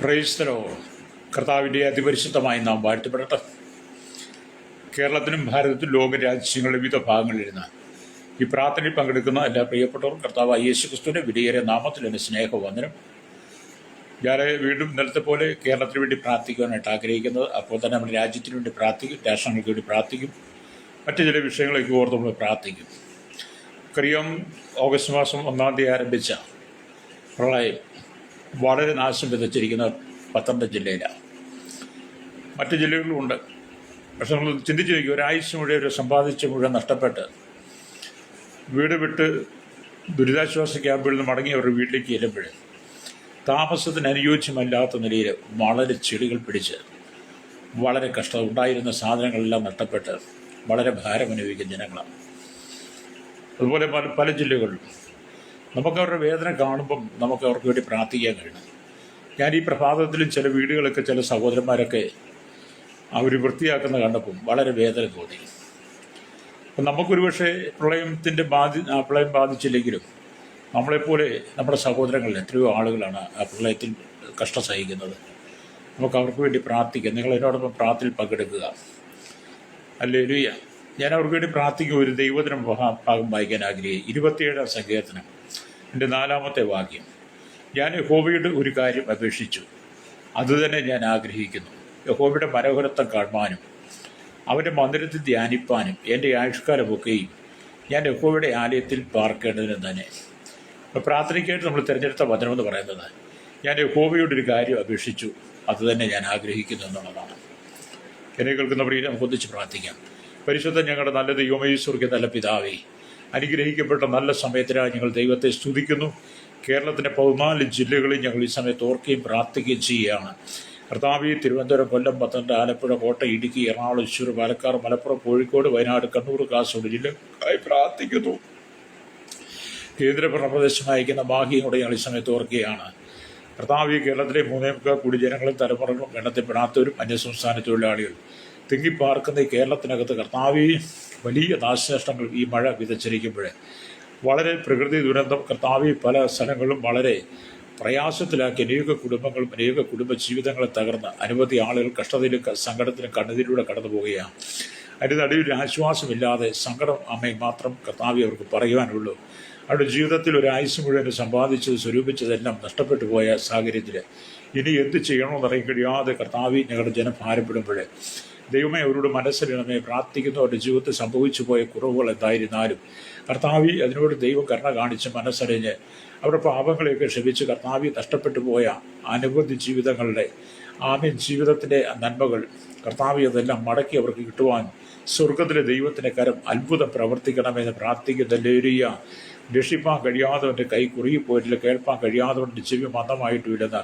Praise the Lord. കർത്താവിൻ്റെ അതിപരിശുദ്ധമായി നാം വാഴ്ത്തപ്പെടട്ടെ. കേരളത്തിനും ഭാരതത്തിലും ലോകരാജ്യങ്ങളുടെ വിവിധ ഭാഗങ്ങളിലിരുന്ന് ഈ പ്രാർത്ഥനയിൽ പങ്കെടുക്കുന്ന എല്ലാ പ്രിയപ്പെട്ടവരും കർത്താവ് യേശു ക്രിസ്തുവിൻ്റെ വിലയേറിയ നാമത്തിൽ എൻ്റെ സ്നേഹവന്ദനം. ഞാൻ വീണ്ടും ഇന്നലത്തെ പോലെ കേരളത്തിന് വേണ്ടി പ്രാർത്ഥിക്കുവാനായിട്ട് ആഗ്രഹിക്കുന്നത്. അപ്പോൾ തന്നെ നമ്മുടെ രാജ്യത്തിന് വേണ്ടി പ്രാർത്ഥിക്കും, രാഷ്ട്രങ്ങൾക്ക് വേണ്ടി പ്രാർത്ഥിക്കും, മറ്റു ചില വിഷയങ്ങളൊക്കെ ഓർത്ത് നമ്മൾ പ്രാർത്ഥിക്കും. നമുക്കറിയാം, ഓഗസ്റ്റ് മാസം 1-ാം തീയതി ആരംഭിച്ച പ്രളയം വളരെ നാശം വിതച്ചിരിക്കുന്ന പത്തനംതിട്ട ജില്ലയിലാണ്. മറ്റു ജില്ലകളിലുമുണ്ട്. പക്ഷെ നമ്മൾ ചിന്തിച്ച് നോക്കി, ഒരാഴ്ച മുഴുവൻ സമ്പാദിച്ച മുഴുവൻ നഷ്ടപ്പെട്ട് വീട് വിട്ട് ദുരിതാശ്വാസ ക്യാമ്പിൽ നിന്ന് മടങ്ങി അവരുടെ വീട്ടിലേക്ക് ചെല്ലുമ്പോൾ താമസത്തിന് അനുയോജ്യമല്ലാത്ത നിലയിൽ വളരെ ചെടികൾ പിടിച്ച് വളരെ കഷ്ടം, ഉണ്ടായിരുന്ന സാധനങ്ങളെല്ലാം നഷ്ടപ്പെട്ട് വളരെ ഭാരമനുഭവിക്കുന്ന ജനങ്ങളാണ്. അതുപോലെ പല ജില്ലകളിലും നമുക്കവരുടെ വേദന കാണുമ്പം നമുക്ക് അവർക്ക് വേണ്ടി പ്രാർത്ഥിക്കാൻ കഴിയണം. ഞാൻ ഈ പ്രഭാതത്തിലും ചില വീടുകളൊക്കെ ചില സഹോദരന്മാരൊക്കെ അവർ വൃത്തിയാക്കുന്ന കണ്ടപ്പം വളരെ വേദന തോന്നി. അപ്പം നമുക്കൊരു പക്ഷേ പ്രളയം ബാധിച്ചില്ലെങ്കിലും നമ്മളെപ്പോലെ നമ്മുടെ സഹോദരങ്ങളിൽ എത്രയോ ആളുകളാണ് ആ പ്രളയത്തിൽ കഷ്ടം സഹിക്കുന്നത്. നമുക്ക് അവർക്ക് വേണ്ടി പ്രാർത്ഥിക്കാം. നിങ്ങൾ എന്നോടൊപ്പം പ്രാർത്ഥനയിൽ പങ്കെടുക്കുക. ഹല്ലേലൂയ. ഞാൻ അവർക്ക് വേണ്ടി പ്രാർത്ഥിക്കും. ഒരു ദൈവദിനം ഭാഗം വായിക്കാൻ ആഗ്രഹിക്കും. 27-ാം സങ്കീർത്തനം എൻ്റെ 4-ാമത്തെ വാക്യം. ഞാൻ യഹോവയുടെ ഒരു കാര്യം അപേക്ഷിച്ചു, അതുതന്നെ ഞാൻ ആഗ്രഹിക്കുന്നു. യഹോവയുടെ മനോഹരത്വം കാണുവാനും അവൻ്റെ മന്ദിരത്തിൽ ധ്യാനിപ്പാനും എൻ്റെ ആയുഷ്കാലമൊക്കെയും ഞാൻ യഹോവയുടെ ആലയത്തിൽ പാർക്കേണ്ടതിന് തന്നെ. അപ്പോൾ പ്രാർത്ഥനയ്ക്കായിട്ട് നമ്മൾ തിരഞ്ഞെടുത്ത വചനമെന്ന് പറയുന്നത്, ഞാൻ യഹോവയുടെ ഒരു കാര്യം അപേക്ഷിച്ചു, അതുതന്നെ ഞാൻ ആഗ്രഹിക്കുന്നു എന്നുള്ളതാണ്. എന്നെ കേൾക്കുന്നവരെ നമുക്ക് ഒന്നിച്ച് പ്രാർത്ഥിക്കാം. പരിശുദ്ധ ഞങ്ങളുടെ നല്ല ദൈവമേ, സ്വർഗ്ഗ നല്ല പിതാവേ, അനുഗ്രഹിക്കപ്പെട്ട നല്ല സമയത്തിനായി ഞങ്ങൾ ദൈവത്തെ സ്തുതിക്കുന്നു. കേരളത്തിൻ്റെ 14 ജില്ലകളിൽ ഞങ്ങൾ ഈ സമയത്ത് ഓർക്കുകയും പ്രാർത്ഥിക്കുകയും ചെയ്യുകയാണ്. കർത്താവ്, തിരുവനന്തപുരം, കൊല്ലം, പത്തനംതിട്ട, ആലപ്പുഴ, കോട്ടയം, ഇടുക്കി, എറണാകുളം, തൃശ്ശൂർ, പാലക്കാട്, മലപ്പുറം, കോഴിക്കോട്, വയനാട്, കണ്ണൂർ, കാസർഗോഡ് ജില്ലകളായി പ്രാർത്ഥിക്കുന്നു. കേന്ദ്രഭരണ പ്രദേശം അയക്കുന്ന മാഹിയോടെ ഞങ്ങൾ ഈ സമയത്ത് ഓർക്കുകയാണ്. കർത്താവ്, കേരളത്തിലെ 3.25 കോടി ജനങ്ങളും തലമുറകളും എണ്ണത്തിൽപ്പെടാത്തവരും അന്യസംസ്ഥാന തൊഴിലാളികൾ തിങ്ങിപ്പാർക്കുന്ന ഈ കേരളത്തിനകത്ത് കർത്താവ്, വലിയ നാശനഷ്ടങ്ങൾ ഈ മഴ വിതച്ചിരിക്കുമ്പോൾ വളരെ പ്രകൃതി ദുരന്തം കർത്താവ് പല സ്ഥലങ്ങളിലും വളരെ പ്രയാസത്തിലാക്കി അനേക കുടുംബങ്ങളും അനേക കുടുംബ ജീവിതങ്ങളെ തകർന്ന് അനവധി ആളുകൾ കഷ്ടതയിലും സങ്കടത്തിലും കണ്ണുനീരിലൂടെ കടന്നു പോവുകയാണ്. അതിൻ്റെ നടുവിൽ ആശ്വാസമില്ലാതെ സങ്കടം അമ്മയും മാത്രം കർത്താവ് അവർക്ക് പറയുവാനുള്ളൂ. അവരുടെ ജീവിതത്തിൽ ഒരു ആയുസ് മുഴുവൻ സമ്പാദിച്ചത് സ്വരൂപിച്ചതെല്ലാം നഷ്ടപ്പെട്ടു പോയ സാഹചര്യത്തിൽ ഇനി എന്ത് ചെയ്യണമെന്നറിയാൻ കഴിയാതെ കർത്താവ് ഞങ്ങളുടെ ജനം ഭാരപ്പെടുമ്പോൾ ദൈവമേ, അവരോട് മനസ്സിലിണമേ പ്രാർത്ഥിക്കുന്നു. അവരുടെ ജീവിതത്തിൽ സംഭവിച്ചു പോയ കുറവുകൾ എന്തായിരുന്നാലും കർത്താവ് അതിനോട് ദൈവം കരുണ കാണിച്ച് മനസ്സറിഞ്ഞ് അവരുടെ പാപങ്ങളെയൊക്കെ ക്ഷമിച്ച് കർത്താവ് നഷ്ടപ്പെട്ടു പോയ അനവധി ജീവിതങ്ങളുടെ ജീവിതത്തിൻ്റെ നന്മകൾ കർത്താവ് അതെല്ലാം മടക്കി അവർക്ക് കിട്ടുവാൻ സ്വർഗത്തിലെ ദൈവത്തിൻ്റെ കരം അത്ഭുതം പ്രവർത്തിക്കണമെന്ന് പ്രാർത്ഥിക്കുന്നില്ല. രക്ഷിപ്പാൻ കഴിയാത്തവൻ്റെ കൈ കുറുകിപ്പോയിട്ടില്ല, കേൾപ്പാൻ കഴിയാത്തവൻ്റെ ചെവി മന്ദമായിട്ടുമില്ലെന്ന്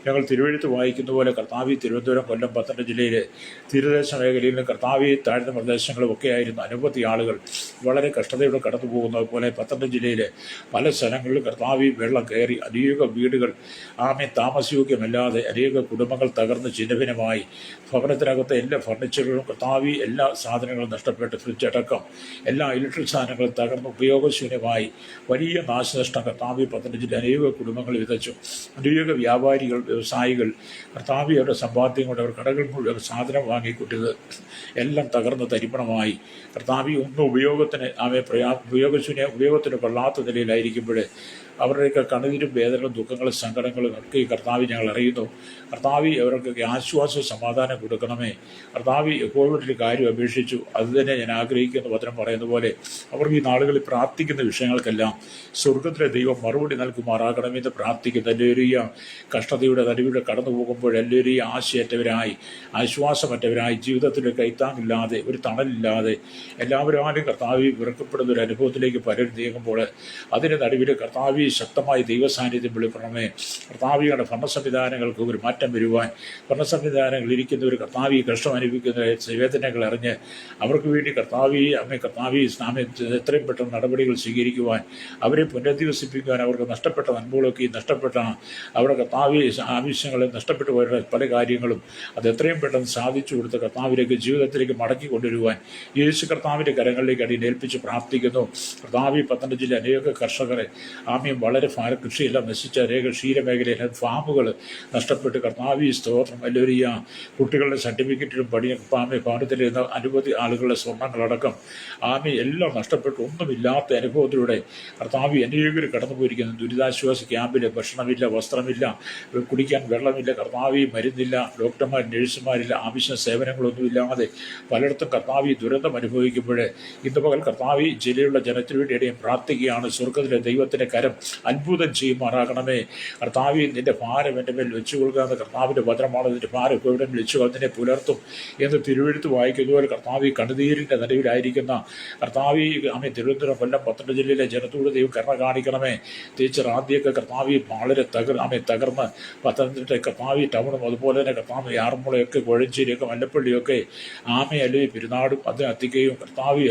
ഞങ്ങൾ തിരുവെഴുത്ത് വായിക്കുന്ന പോലെ കർത്താവ്, തിരുവനന്തപുരം, കൊല്ലം, പത്തനംതിട്ട ജില്ലയിലെ തീരദേശ മേഖലയിലും കർത്താവ് താഴ്ന്ന പ്രദേശങ്ങളും ഒക്കെ ആയിരുന്നു അനവധി ആളുകൾ വളരെ കഷ്ടതയോടെ കടന്നു പോകുന്നത് പോലെ പത്തനംതിട്ട ജില്ലയിലെ പല സ്ഥലങ്ങളിലും കർത്താവ് വെള്ളം കയറി അനേക വീടുകൾ താമസയോഗ്യമല്ലാതെ അനേക കുടുംബങ്ങൾ തകർന്ന് ചിഹ്നഭിന്നമായി. ഭവനത്തിനകത്തെ എല്ലാ ഫർണിച്ചറുകളും കർത്താവ് എല്ലാ സാധനങ്ങളും നഷ്ടപ്പെട്ട് ഫ്രിഡ്ജ് അടക്കം എല്ലാ ഇലക്ട്രിക് സാധനങ്ങളും തകർന്ന് ഉപയോഗശൂന്യമായി വലിയ നാശനഷ്ടം കർത്താവ് പത്തനംതിട്ട ജില്ല അനേക കുടുംബങ്ങൾ വിതച്ചു. അനേക വ്യാപാരികൾ, വ്യവസായികൾ കർത്താവ് അവരുടെ സമ്പാദ്യം കൊണ്ട് അവർ കടകൾ മുഴുവൻ സാധനം വാങ്ങിക്കൂട്ടിയത് എല്ലാം തകർന്ന് തരിപ്പണമായി. കർത്താവ് ഒന്നും ഉപയോഗത്തിന് ഉപയോഗത്തിന് കൊള്ളാത്ത നിലയിലായിരിക്കുമ്പോൾ അവരുടെയൊക്കെ കണ്ണുനീരും വേദനകളും ദുഃഖങ്ങളും സങ്കടങ്ങളും ഒക്കെ ഈ കർത്താവ് ഞങ്ങൾ അറിയുന്നു. കർത്താവ് അവർക്കൊക്കെ ആശ്വാസവും സമാധാനം കൊടുക്കണമേ. കർത്താവ് യഹോവയുടെ ഒരു കാര്യം അപേക്ഷിച്ചു, അതുതന്നെ ഞാൻ ആഗ്രഹിക്കുന്ന വചനം പറയുന്ന പോലെ അവർക്ക് ഈ നാളുകളിൽ പ്രാർത്ഥിക്കുന്ന വിഷയങ്ങൾക്കെല്ലാം സ്വർഗത്തിലെ ദൈവം മറുപടി നൽകുമാറാകണമെന്ന് പ്രാർത്ഥിക്കുന്നു. എല്ലാവരെയും കഷ്ടതയുടെ നടുവിലൂടെ കടന്നു പോകുമ്പോൾ എല്ലാവരെയും ആശയറ്റവരായി ആശ്വാസമറ്റവരായി ജീവിതത്തിൽ കൈത്താങ്ങില്ലാതെ ഒരു തണലില്ലാതെ എല്ലാവരും കർത്താവ് വിറക്കപ്പെടുന്ന ഒരു അനുഭവത്തിലേക്ക് പലരും നീങ്ങുമ്പോൾ അതിൻ്റെ നടുവിൽ കർത്താവ് ശക്തമായി ദൈവസാന്നിധ്യം വെളിപ്പെടണമേ. കർത്താവിയുടെ ഭരണ സംവിധാനങ്ങൾക്ക് ഒരു മാറ്റം വരുവാൻ, ഭരണ സംവിധാനങ്ങൾ ഇരിക്കുന്നവർ കർത്താവി കഷ്ടം അനുഭവിക്കുന്ന വേദനകൾ അറിഞ്ഞ് അവർക്ക് വേണ്ടി കർത്താവി എത്രയും പെട്ടെന്ന് നടപടികൾ സ്വീകരിക്കുവാൻ, അവരെ പുനരധിവസിപ്പിക്കുവാൻ, അവർക്ക് നഷ്ടപ്പെട്ട നന്മകളൊക്കെ നഷ്ടപ്പെട്ട അവരുടെ കർത്താവി ആവശ്യങ്ങളിൽ നഷ്ടപ്പെട്ടു പോയ പല കാര്യങ്ങളും അത് എത്രയും പെട്ടെന്ന് സാധിച്ചു കൊടുത്ത് കർത്താവിലേക്ക് ജീവിതത്തിലേക്ക് മടക്കി കൊണ്ടുവരുവാൻ യേശു കർത്താവിൻ്റെ കരങ്ങളിലേക്ക് അടിയിൽ ഏൽപ്പിച്ച് പ്രാർത്ഥിക്കുന്നു. കർത്താവി പത്തനംതിട്ട ജില്ല അനേക കർഷകരെ വളരെ കൃഷിയെല്ലാം നശിച്ച ക്ഷീരമേഖലയിൽ ഫാമുകൾ നഷ്ടപ്പെട്ട് കർത്താവി സ്തോത്രം വലിയ കുട്ടികളുടെ സർട്ടിഫിക്കറ്റിലും ഭാരതത്തിലിരുന്ന അനവധി ആളുകളുടെ സ്വർണ്ണങ്ങളടക്കം എല്ലാം നഷ്ടപ്പെട്ടു ഒന്നുമില്ലാത്ത അനുഭവത്തിലൂടെ കർത്താവി അനേകർ കടന്നു പോയിരിക്കുന്നു. ദുരിതാശ്വാസ ക്യാമ്പിൽ ഭക്ഷണമില്ല, വസ്ത്രമില്ല, കുടിക്കാൻ വെള്ളമില്ല, കർത്താവി മരുന്നില്ല, ഡോക്ടർമാർ നഴ്സുമാരില്ല, ആവശ്യ സേവനങ്ങളൊന്നുമില്ലാതെ പലയിടത്തും കർത്താവി ദുരന്തം അനുഭവിക്കുമ്പോൾ ഇന്ന് പകൽ കർത്താവി ജില്ലയുള്ള ജനത്തിനു വേണ്ടി ഇടയും പ്രാർത്ഥിക്കുകയാണ്. സ്വർഗത്തിലെ ദൈവത്തിൻ്റെ കരം അത്ഭുതം ചെയ്യുമാറാകണമേ. കർത്താവി നിന്റെ ഭാരം എൻ്റെ മേൽ വെച്ചു കൊടുക്കാതെ കർത്താവിൻ്റെ ഭദ്രമാണ് നിന്റെ ഭാരം എവിടെ വെച്ചു അതിനെ പുലർത്തും എന്ന് തിരുവെഴുത്ത് വായിക്കുന്നതുപോലെ കർത്താവി കണ്ണുനീരിൻ്റെ നടുവിലായിരിക്കുന്ന കർത്താവി തിരുവനന്തപുരം, കൊല്ലം, പത്തനംതിട്ട ജില്ലയിലെ ജനത്തോട് ദൈവം കരുണ കാണിക്കണമേ. ടീച്ചർ ആദ്യമൊക്കെ കർത്താവി വളരെ തകർന്ന് പത്തനംതിട്ട കർത്താവി ടൗണും അതുപോലെ തന്നെ കർത്താവ് ആറന്മുളയൊക്കെ കോഴഞ്ചേരിയൊക്കെ മല്ലപ്പള്ളിയൊക്കെ അല്ലെങ്കിൽ പെരുന്നാടും അതിന് അത്തിക്കയും കർത്താവി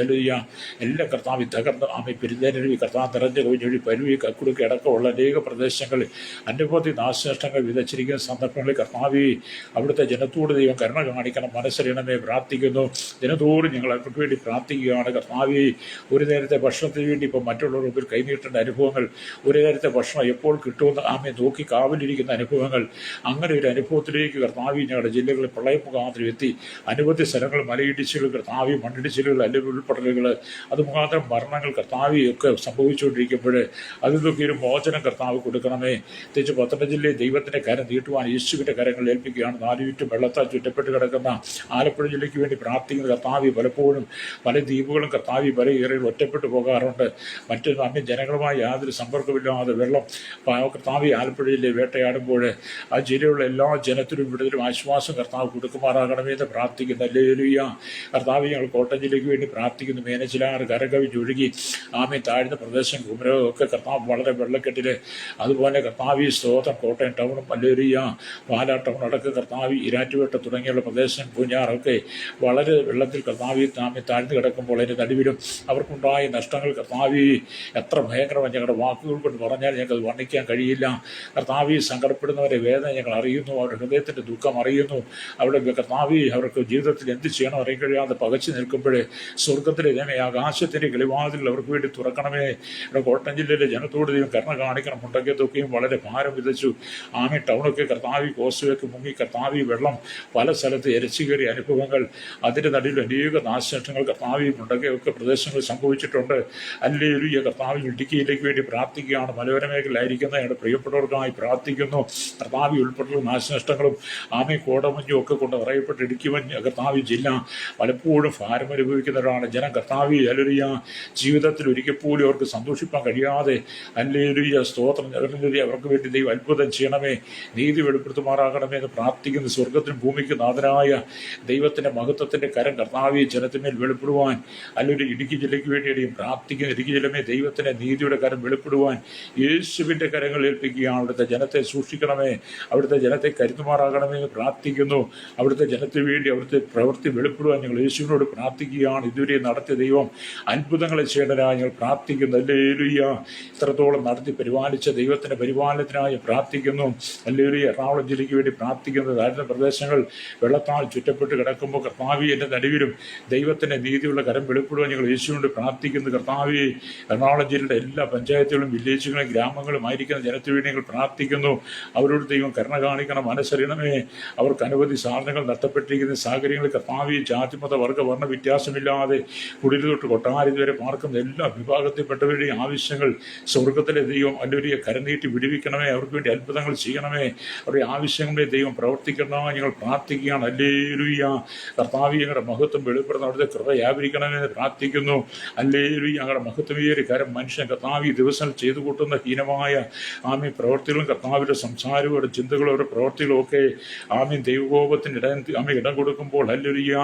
എല്ലാ കർത്താവി തകർന്ന് പെരുന്തേനരുവി കർത്താവ് നിറഞ്ഞ കവിഞ്ഞൊഴി പരുവി കക്കുടുക്കി അടക്കമുള്ള അനേക പ്രദേശങ്ങളിൽ അനവധി നാശനഷ്ടങ്ങൾ വിതച്ചിരിക്കുന്ന സന്ദർഭങ്ങളിൽ കർത്താവി അവിടുത്തെ ജനത്തോട് ദൈവം കരുണ കാണിക്കണം. മനസ്സറിയണമേ പ്രാർത്ഥിക്കുന്നു. ജനത്തോട് ഞങ്ങൾ അവർക്ക് വേണ്ടി പ്രാർത്ഥിക്കുകയാണ്. കർത്താവി ഒരു നേരത്തെ ഭക്ഷണത്തിന് വേണ്ടി ഇപ്പോൾ മറ്റുള്ളവർ മുമ്പിൽ കൈനീട്ടേണ്ട അനുഭവങ്ങൾ, ഒരു നേരത്തെ ഭക്ഷണം എപ്പോൾ കിട്ടുമെന്ന് നോക്കി കാവലിരിക്കുന്ന അനുഭവങ്ങൾ, അങ്ങനെ ഒരു അനുഭവത്തിലേക്ക് കർത്താവി ഞങ്ങളുടെ ജില്ലകളിൽ പ്രളയ മുഖാന്തരം എത്തി അനവധി സ്ഥലങ്ങൾ മലയിടിച്ചുകൾ, കർത്താവി മണ്ണിടിച്ചിലുകൾ, അല്ലെങ്കിൽ ഉൾപ്പെടലുകൾ, അത് മുഖാന്തരം മരണങ്ങൾ കർത്താവി ഒക്കെ സംഭവിച്ചുകൊണ്ടിരിക്കുമ്പോൾ അതിൽ നിന്നൊക്കെ ഒരു മോചനം കർത്താവ് കൊടുക്കണമേ. പ്രത്യേകിച്ച് പത്തനംതിട്ട ജില്ലയിൽ ദൈവത്തിൻ്റെ കരം നീട്ടുവാൻ യേശുവിൻ്റെ കരങ്ങൾ ഏൽപ്പിക്കുകയാണ്. 4 ചുറ്റും വെള്ളത്താൽ ചുറ്റപ്പെട്ട് കിടക്കുന്ന ആലപ്പുഴ ജില്ലയ്ക്ക് വേണ്ടി പ്രാർത്ഥിക്കുന്ന കർത്താവി പലപ്പോഴും പല ദ്വീപുകളും കർത്താവി പല ഏറികൾ ഒറ്റപ്പെട്ടു പോകാറുണ്ട്. മറ്റ് ജനങ്ങളുമായി യാതൊരു സമ്പർക്കമില്ലാതെ വെള്ളം കർത്താവി ആലപ്പുഴ ജില്ലയിൽ വേട്ടയാടുമ്പോൾ ആ ജില്ലയിലുള്ള എല്ലാ ജനത്തിനും വിടുതലും ആശ്വാസം കർത്താവ് കൊടുക്കുമാറാകണമെന്ന് പ്രാർത്ഥിക്കുന്നു. ഹല്ലേലൂയ. കർത്താവ് ഞങ്ങൾ കോട്ടയം ജില്ലയ്ക്ക് വേണ്ടി പ്രാർത്ഥിക്കുന്നു. മേനച്ചിലാറ് കരകവിഞ്ഞൊഴുകി താഴ്ന്ന പ്രദേശം കുമരകം ഒക്കെ കർത്താവ് വളരെ വെള്ളക്കെട്ടിൽ, അതുപോലെ കർത്താവി സ്തോത്രം കോട്ടയം ടൗണും ഹല്ലേലൂയ പാലാ ടൗൺ അടക്കം കർത്താവി ഇരാറ്റുപേട്ട തുടങ്ങിയുള്ള പ്രദേശം പൂഞ്ഞാറൊക്കെ വളരെ വെള്ളത്തിൽ കർത്താവി താഴ്ന്നു കിടക്കുമ്പോൾ അതിൻ്റെ നടുവിലും അവർക്കുണ്ടായ നഷ്ടങ്ങൾ കർത്താവി എത്ര ഭയങ്കരമാണ് ഞങ്ങളുടെ വാക്കുകൾ കൊണ്ട് പറഞ്ഞാൽ ഞങ്ങൾക്ക് വർണ്ണിക്കാൻ കഴിയില്ല. കർത്താവി സങ്കടപ്പെടുന്നവരെ വേദന ഞങ്ങൾ അറിയുന്നു, അവരുടെ ഹൃദയത്തിൻ്റെ ദുഃഖം അറിയുന്നു. അവിടെ കർത്താവി അവർക്ക് ജീവിതത്തിൽ എന്ത് ചെയ്യണം അറിയാൻ കഴിയാതെ പകച്ചു നിൽക്കുമ്പോൾ സ്വർഗത്തിലെ ആകാശത്തിൻ്റെ കിളിവാതിൽ അവർക്ക് വേണ്ടി തുറക്കണമേ. ഇവിടെ കോട്ടയം ജില്ലയിലെ ജനത്തോട് ദൈവം കരുണ കാണിക്കണം. മുണ്ടക്കത്തൊക്കെയും വളരെ ഭാരം വിതച്ചു. ടൗണൊക്കെ കർത്താവി കോസ്റ്റൊക്കെ മുങ്ങി കർത്താവി വെള്ളം പല സ്ഥലത്ത് എരച്ചു കയറിയ അനുഭവങ്ങൾ, അതിൻ്റെ നടുവിൽ അനേക നാശനഷ്ടങ്ങൾ കർത്താവി മുണ്ടക്കയൊക്കെ പ്രദേശങ്ങളിൽ സംഭവിച്ചിട്ടുണ്ട്. ഹല്ലേലൂയ. കർത്താവി ഇടുക്കിയിലേക്ക് വേണ്ടി പ്രാർത്ഥിക്കുകയാണ്. മലയോര മേഖലയിലായിരിക്കുന്ന ഞങ്ങളുടെ പ്രിയപ്പെട്ടവർക്കായി പ്രാർത്ഥിക്കുന്നു. കർത്താവി ഉൾപ്പെട്ടുള്ള നാശനഷ്ടങ്ങളും കോടമഞ്ഞും ഒക്കെ കൊണ്ട് നിറയപ്പെട്ട് ഇടുക്കി കർത്താവി ജില്ല പലപ്പോഴും ഭാരം അനുഭവിക്കുന്നവരാണ് ജനം. കർത്താവി ഹല്ലേലൂയ ജീവിതത്തിൽ ഒരിക്കൽ പോലും അവർക്ക് സന്തോഷിപ്പാൻ കഴിയാതെ ഹല്ലേലൂയ സ്തോത്രം അവർക്ക് വേണ്ടി ദൈവം അത്ഭുതം ചെയ്യണമേ, നീതി വെളിപ്പെടുത്തുമാറാകണമേ എന്ന് പ്രാർത്ഥിക്കുന്നു. സ്വർഗത്തിനും ഭൂമിക്ക് നാഥനായ ദൈവത്തിൻ്റെ മഹത്വത്തിൻ്റെ കരം കർത്താവി ജനത്തിന്മേൽ വെളിപ്പെടുവാൻ അല്ലെങ്കിൽ ഇടുക്കി ജില്ലയ്ക്ക് വേണ്ടിയും പ്രാർത്ഥിക്കുന്നു. ഇടുക്കി ജില്ലമേ ദൈവത്തിൻ്റെ നീതിയുടെ കരം വെളിപ്പെടുവാൻ യേശുവിൻ്റെ കരങ്ങൾ ഏൽപ്പിക്കുകയാണ്. അവിടുത്തെ ജനത്തെ സൂക്ഷിക്കണമേ, അവിടുത്തെ ജനത്തെ കരുതുമാറാകണമേ എന്ന് പ്രാർത്ഥിക്കുന്നു. അവിടുത്തെ ജനത്തിന് വേണ്ടി അവിടുത്തെ പ്രവൃത്തി വെളിപ്പെടുവാൻ ഞങ്ങൾ യേശുവിനോട് പ്രാർത്ഥിക്കുകയാണ്. ഇതുവരെ നടത്തിയ ദൈവം അത്ഭുതങ്ങളെ ചെയ്യണനായി ഞങ്ങൾ പ്രാർത്ഥിക്കുന്നു. ഹല്ലേലൂയ. ഇത്രത്തോളം നടത്തി പരിപാലിച്ച ദൈവത്തിൻ്റെ പരിപാലനത്തിനായി പ്രാർത്ഥിക്കുന്നു. ഹല്ലേലൂയ. എറണാകുളം ജില്ലയ്ക്ക് വേണ്ടി പ്രാർത്ഥിക്കുന്നു. താഴ്ന്ന പ്രദേശങ്ങൾ വെള്ളത്താൽ ചുറ്റപ്പെട്ട് കിടക്കുമ്പോൾ കർത്താവി എൻ്റെ നടുവിലും ദൈവത്തിൻ്റെ നീതിയുള്ള കരം വെളിപ്പെടുവാൻ ഞങ്ങൾ യേശുവിനോട് പ്രാർത്ഥിക്കുന്നു. കർത്താവി എറണാകുളം ജില്ലയുടെ എല്ലാ പഞ്ചായത്തുകളും വില്ലേജുകളും ഗ്രാമങ്ങളും ആയിരിക്കുന്ന ജനത്തിനു വേണ്ടി ഞങ്ങൾ പ്രാർത്ഥിക്കുന്നു. അവരോട് ദൈവം കരുണ കാണിക്കണം, മനസ്സറിയണമേ. അവർക്ക് അനവധി സാധനങ്ങൾ നഷ്ടപ്പെട്ടിരിക്കുന്ന സാഹചര്യങ്ങളിൽ കർത്താവി ജാതിമത വർഗ്ഗ വർണ്ണ വ്യത്യാസമില്ലാതെ കുടിൽ തൊട്ട് കൊട്ടാരം വരെ പാർക്കുന്ന എല്ലാ വിഭാഗത്തിൽപ്പെട്ടവരുടെയും ആവശ്യങ്ങൾ സ്വർഗത്തിലെ ദൈവം അല്ലെങ്കിൽ കരനീട്ടി വിടുവിക്കണമേ. അവർക്ക് വേണ്ടി അത്ഭുതങ്ങൾ ചെയ്യണമേ. അവരുടെ ആവശ്യങ്ങളെ ദൈവം പ്രവർത്തിക്കണമെന്ന് ഞങ്ങൾ പ്രാർത്ഥിക്കുകയാണ്. ഹല്ലേലൂയ. കർത്താവി ഞങ്ങളുടെ മഹത്വം വെളിപ്പെടുന്ന അവിടുത്തെ കൃപ വ്യാപരിക്കണമെന്ന് പ്രാർത്ഥിക്കുന്നു. ഹല്ലേലൂയ. ഞങ്ങളുടെ മഹത്വമേറിയ കാര്യം മനുഷ്യൻ കർത്താവി ദിവസം ചെയ്തു കൂട്ടുന്ന ഹീനമായ പ്രവൃത്തികളും കർത്താവിൻ്റെ സംസാരവും അവരുടെ ചിന്തകളും അവരുടെ പ്രവൃത്തികളും ഒക്കെ ദൈവകോപത്തിന് ഇടം കൊടുക്കുമ്പോൾ ഹല്ലേലൂയ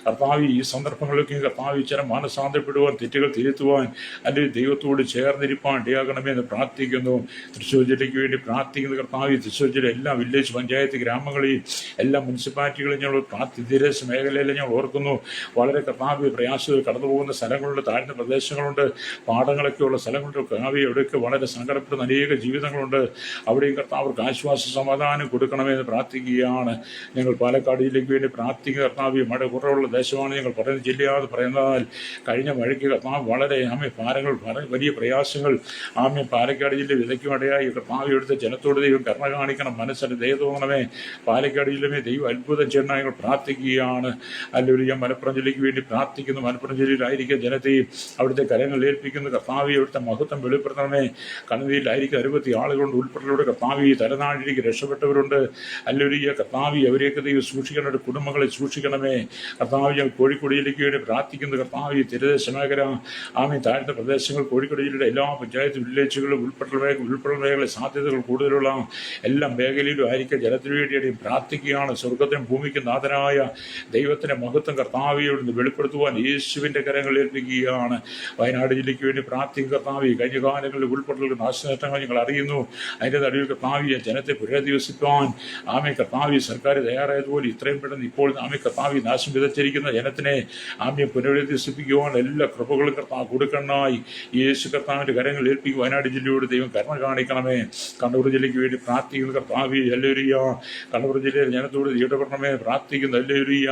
കർത്താവി ഈ സന്ദർഭങ്ങളിലൊക്കെ കർത്താവി ചില മാനസാന്തരപ്പെടുവാൻ, തെറ്റുകൾ തിരുത്തുവാൻ അല്ലെങ്കിൽ ദൈവത്തോട് ചേർന്നിരിപ്പാൻ ഇടയാകണമെന്ന് പ്രാർത്ഥിക്കുന്നു. തൃശ്ശൂർ ജില്ലയ്ക്ക് വേണ്ടി പ്രാർത്ഥിക്കുന്ന കർത്താവി തൃശ്ശൂർ ജില്ല എല്ലാ വില്ലേജ് പഞ്ചായത്ത് ഗ്രാമങ്ങളെയും എല്ലാ മുനിസിപ്പാലിറ്റികളെയും ഞങ്ങൾ തീരദേശ മേഖലയിലും ഞങ്ങൾ ഓർക്കുന്നു. വളരെ കർത്താവി പ്രയാസങ്ങൾ കടന്നു പോകുന്ന സ്ഥലങ്ങളുണ്ട്, താഴ്ന്ന പ്രദേശങ്ങളുണ്ട്, പാടങ്ങളൊക്കെയുള്ള സ്ഥലങ്ങളുണ്ട്. കർത്താവി അവിടെയൊക്കെ വളരെ സങ്കടപ്പെടുന്ന അനേക ജീവിതങ്ങളുണ്ട്. അവിടെയും കർത്താവർക്ക് ആശ്വാസ സമാധാനം കൊടുക്കണമെന്ന് പ്രാർത്ഥിക്കുകയാണ്. ഞങ്ങൾ പാലക്കാട് ജില്ലയ്ക്ക് വേണ്ടി പ്രാർത്ഥിക്കുന്ന കർത്താവി മഴ കുറവുള്ള ദേശമാണ് ഞങ്ങൾ പറയുന്ന ജില്ലയാണെന്ന് പറയുന്നതാൽ കഴിഞ്ഞ മഴയ്ക്ക് കർത്താവ് വളരെ ഭാരങ്ങൾ വലിയ പ്രയാസങ്ങൾ ആമേ പാലക്കാട് ജില്ല വിതയ്ക്കുമടയായി കർത്താവ് എടുത്ത ജനത്തോട് ദൈവം കരുണ കാണിക്കണം, മനസ്സിന് ദയ തോന്നണമേ. പാലക്കാട് ജില്ലമേ ദൈവം അത്ഭുതം ചെയ്യണം ഞങ്ങൾ പ്രാർത്ഥിക്കുകയാണ്. അല്ലെങ്കിൽ ഞാൻ മലപ്പുറം ജില്ലയ്ക്ക് വേണ്ടി പ്രാർത്ഥിക്കുന്നു. മലപ്പുറം ജില്ലയിലായിരിക്കും ജനത്തെയും അവിടുത്തെ കരങ്ങൾ ഏൽപ്പിക്കുന്നു. കർത്താവി അവിടുത്തെ മഹത്വം വെളിപ്പെടുത്തണമേ. കണ്ണുനീരിലായിരിക്കും നിരവധി ആളുകളുണ്ട്, ഉൾപ്പെടലോട് കർത്താവി തലനാഴിലേക്ക് രക്ഷപ്പെട്ടവരുണ്ട്. അല്ലെങ്കിൽ കർത്താവി അവരെയൊക്കെ ദൈവം സൂക്ഷിക്കണം, കുടുംബങ്ങളെ സൂക്ഷിക്കണമേ. കർത്താവ് ഞാൻ കോഴിക്കോട് ജില്ലയ്ക്ക് വേണ്ടി പ്രാർത്ഥിക്കുന്നു. കർത്താവി തീരദേശ മേഖല ആമീൻ താഴ്ന്ന പ്രദേശങ്ങൾ കോഴിക്കോട് ജില്ലയുടെ എല്ലാ പഞ്ചായത്ത് വില്ലേജുകളും ഉൾപ്പെടൽ മേഖല സാധ്യതകൾ കൂടുതലുള്ള എല്ലാ മേഖലയിലും ആയിരിക്കും ജനത്തിനു വേണ്ടി പ്രാർത്ഥിക്കുകയാണ്. സ്വർഗത്തിനും ഭൂമിക്കും നാഥനായ ദൈവത്തിന്റെ മഹത്വം കർത്താവിയോട് വെളിപ്പെടുത്തുവാൻ യേശുവിന്റെ കരങ്ങളിൽ ഏൽപ്പിക്കുകയാണ്. വയനാട് ജില്ലയ്ക്ക് വേണ്ടി പ്രാർത്ഥിക്കും കർത്താവി. കഴിഞ്ഞ കാലങ്ങളിൽ ഉൾപ്പെടൽ നാശനഷ്ടങ്ങൾ ഞങ്ങൾ അറിയുന്നു. അതിന്റെ നടുവിൽ കർത്താവിയെ ജനത്തെ പുനരധിവസിപ്പാൻ ആമേ കർത്താവി സർക്കാർ തയ്യാറായതുപോലെ ഇത്രയും പെട്ടെന്ന് ഇപ്പോൾ ആമേ കർത്താവി നാശം വിതച്ചിരിക്കുന്ന ജനത്തിനെ ആമയെ പുനരധിവസിപ്പിക്കുവാൻ എല്ലാ കൃപകളും കർത്താവ് കൊടുക്കണമായി യേശു കർത്താവിന്റെ കരങ്ങളിൽ ഏൽപ്പിക്കും. വയനാട് ജില്ലയോട് ദൈവം കരുണ കാണിക്കണമേ. കണ്ണൂർ ജില്ലയ്ക്ക് വേണ്ടി പ്രാർത്ഥിക്കുന്ന കർത്താവി ഹല്ലേലൂയ. കണ്ണൂർ ജില്ലയിലെ ജനത്തോട് ഇടപെടണമേ പ്രാർത്ഥിക്കുന്നു. ഹല്ലേലൂയ.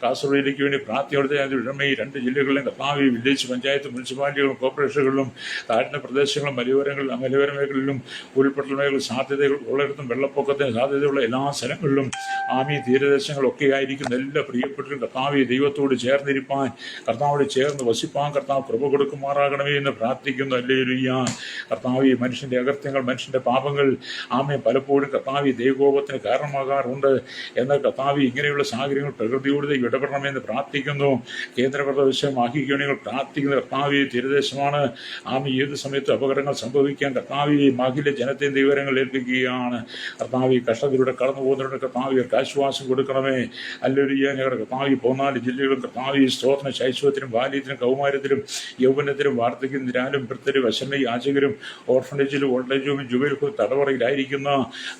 കാസർഗോഡ് ജില്ലയ്ക്ക് വേണ്ടി പ്രാർത്ഥിയോടെ രണ്ട് ജില്ലകളിലും കർത്താവി വില്ലേജ് പഞ്ചായത്ത് മുനിസിപ്പാലിറ്റികളും കോർപ്പറേഷനുകളിലും താഴ്ന്ന പ്രദേശങ്ങളും മലയോര മേഖലകളിലും ഉൾപ്പെടൽ മേഖല സാധ്യതകൾ ഉള്ളിടത്തും വെള്ളപ്പൊക്കത്തിന് സാധ്യതയുള്ള എല്ലാ സ്ഥലങ്ങളിലും ആമീ തീരദേശങ്ങളൊക്കെ ആയിരിക്കുന്ന എല്ലാ പ്രിയപ്പെട്ടവരും കർത്താവി ദൈവത്തോട് ചേർന്നിരിപ്പാൻ, കർത്താവോട് ചേർന്ന് വസിപ്പാൻ കർത്താവ് കൃപ കൊടുക്കുമാറാകണമേ എന്ന് പ്രാർത്ഥിക്കുന്നു. ഹല്ലേലൂയ. കർത്താവി മനുഷ്യന്റെ അകൃത്യങ്ങൾ, മനുഷ്യന്റെ പാപങ്ങൾ ആമേ പലപ്പോഴും കർത്താവി ദൈവകോപത്തിന് കാരണമാകാറുണ്ട്. എന്നാൽ കർത്താവി ഇങ്ങനെയുള്ള സാഹചര്യങ്ങൾ പ്രകൃതിയോട് ഇടപെടണമെന്ന് പ്രാർത്ഥിക്കുന്നു. കേന്ദ്രപ്രദേശമാക്കിയാണ് ഞങ്ങൾ പ്രാർത്ഥിക്കുന്ന കർത്താവി തീരദേശമാണ്. ആമി ഏത് സമയത്ത് അപകടങ്ങൾ സംഭവിക്കാൻ കർത്താവി മാഹിലെ ജനത്തെ ദൈവകരങ്ങൾ ഏൽപ്പിക്കുകയാണ്. കർത്താവി കഷ്ടത്തിലൂടെ കടന്നു പോകുന്നവരുടെ കർത്താവിക്ക് ആശ്വാസം കൊടുക്കണമേ. ഹല്ലേലൂയ. ഞങ്ങളുടെ കർത്താവി 14 ജില്ലകളും കർത്താവി സ്തോത്രം ശൈശവത്തിനും ബാല്യത്തിനും കൗമാരത്തിലും യൗവനത്തിലും വാർദ്ധക്യം നിരാലും വൃദ്ധരും അശരണ യാചകരും ഓർഫനേജിലും ഓൾഡേജ് ഹോമിലും ജുവൈൽ തടവറയിലായിരിക്കുന്ന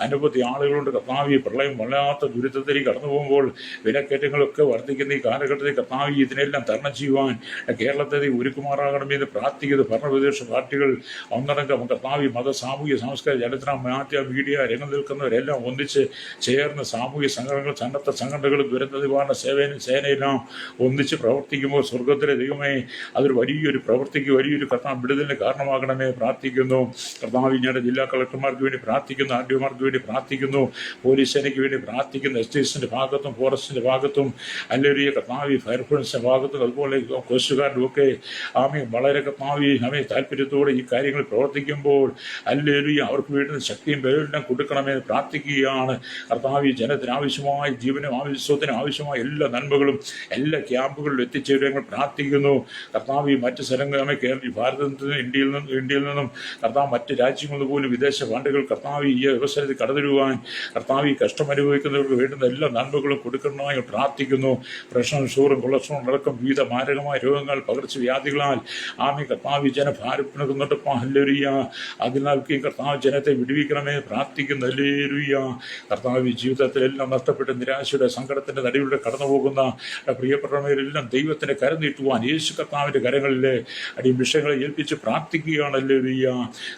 അനവധി ആളുകളുണ്ട്. കർത്താവി പ്രളയം വല്ലാത്ത ദുരിതത്തിലേക്ക് കടന്നു പോകുമ്പോൾ വിലക്കയറ്റങ്ങളൊക്കെ വർദ്ധിക്കുന്ന ഈ കാലഘട്ടത്തിൽ കർത്താവി ഇതിനെല്ലാം തരണം ചെയ്യുവാൻ കേരളത്തെ ഒരുക്കുമാറാകണമെന്ന് പ്രാർത്ഥിക്കുന്നത് ഭരണപ്രദേശ പാർട്ടികൾ ഒന്നടങ്കം കർത്താവി മത സാമൂഹ്യ സാംസ്കാരിക ചരിത്ര മാധ്യമ മീഡിയ രംഗം നിൽക്കുന്നവരെല്ലാം ഒന്നിച്ച് ചേർന്ന് സാമൂഹ്യ സംഘടനകൾ, സന്നദ്ധ സംഘടനകളും ദുരന്ത നിവാരണ സേനയെല്ലാം ഒന്നിച്ച് പ്രവർത്തിക്കുമ്പോൾ സ്വർഗത്തിലെ ദൈവമേ അതൊരു വലിയൊരു പ്രവൃത്തിക്ക് വലിയൊരു കർത്താവ് വിടുതലിന് കാരണമാകണമേ പ്രാർത്ഥിക്കുന്നു. കർത്താവ് ഞങ്ങളുടെ ജില്ലാ കളക്ടർമാർക്ക് വേണ്ടി പ്രാർത്ഥിക്കുന്നു, ആർഡിഒമാർക്ക് വേണ്ടി പ്രാർത്ഥിക്കുന്നു, പോലീസ് സേനയ്ക്ക് വേണ്ടി പ്രാർത്ഥിക്കുന്നു, എസ്റ്റേറ്റ്സിന്റെ ഭാഗത്തും ഫോറസ്റ്റിന്റെ ഭാഗത്തും അല്ലെങ്കിൽ കർത്താവി ഫയർഫോഴ്സിന്റെ ഭാഗത്തും അതുപോലെ കോസ്റ്റുകാരുടെ ഒക്കെ ആമേ വളരെ കർത്താവി ആമേ താല്പര്യത്തോടെ ഈ കാര്യങ്ങൾ പ്രവർത്തിക്കുമ്പോൾ അല്ലെങ്കിൽ അവർക്ക് വേണ്ടുന്ന ശക്തിയും ബലമെല്ലാം കൊടുക്കണമെന്ന് പ്രാർത്ഥിക്കുകയാണ്. കർത്താവി ജനത്തിന് ആവശ്യമായ ജീവനും ആവശ്യത്തിനും ആവശ്യമായ എല്ലാ നന്മകളും എല്ലാ ക്യാമ്പുകളിലും എത്തിച്ചേരുവാൻ ഞങ്ങൾ പ്രാർത്ഥിക്കുന്നു. കർത്താവി മറ്റ് സ്ഥലങ്ങൾ കേരള ഭാരതത്തിൽ നിന്നും ഇന്ത്യയിൽ നിന്നും കർത്താവ് മറ്റ് രാജ്യങ്ങളിൽ പോലും വിദേശ ഫണ്ടുകൾ കർത്താവി ഈ അവസരത്തിൽ കടന്നിടുവാൻ കർത്താവി കഷ്ടം അനുഭവിക്കുന്നവർക്ക് വേണ്ടുന്ന എല്ലാ നന്മകളും കൊടുക്കണമെന്ന് പ്രാർത്ഥിക്കുന്നു. പ്രഷർ, ഷുഗറും കൊളസ്ട്രോൾ അടക്കം വിവിധ മാരകമായ രോഗങ്ങൾ, പകർച്ചവ്യാധികളാൽ ആമി കർത്താവി ജന ഭാരപ്പെടുന്നുണ്ട്. ഹല്ലേലൂയ. അതിനാൽ കർത്താവ് ജനത്തെ വിടുവിക്കണമേ പ്രാർത്ഥിക്കുന്നു. ഹല്ലേലൂയ. കർത്താവി ജീവിതത്തിലെല്ലാം നഷ്ടപ്പെട്ട് നിരാശയുടെ സങ്കടത്തിന്റെ നടുവിലൂടെ കടന്നു പോകുന്ന പ്രിയപ്പെട്ടവരെല്ലാം ദൈവത്തിന്റെ കരം നീട്ടുവാൻ യേശു കർത്താവിന്റെ കരങ്ങളിലെ വിഷയങ്ങളെ ഏൽപ്പിച്ച് പ്രാർത്ഥിക്കുകയാണ്. ഹല്ലേലൂയ.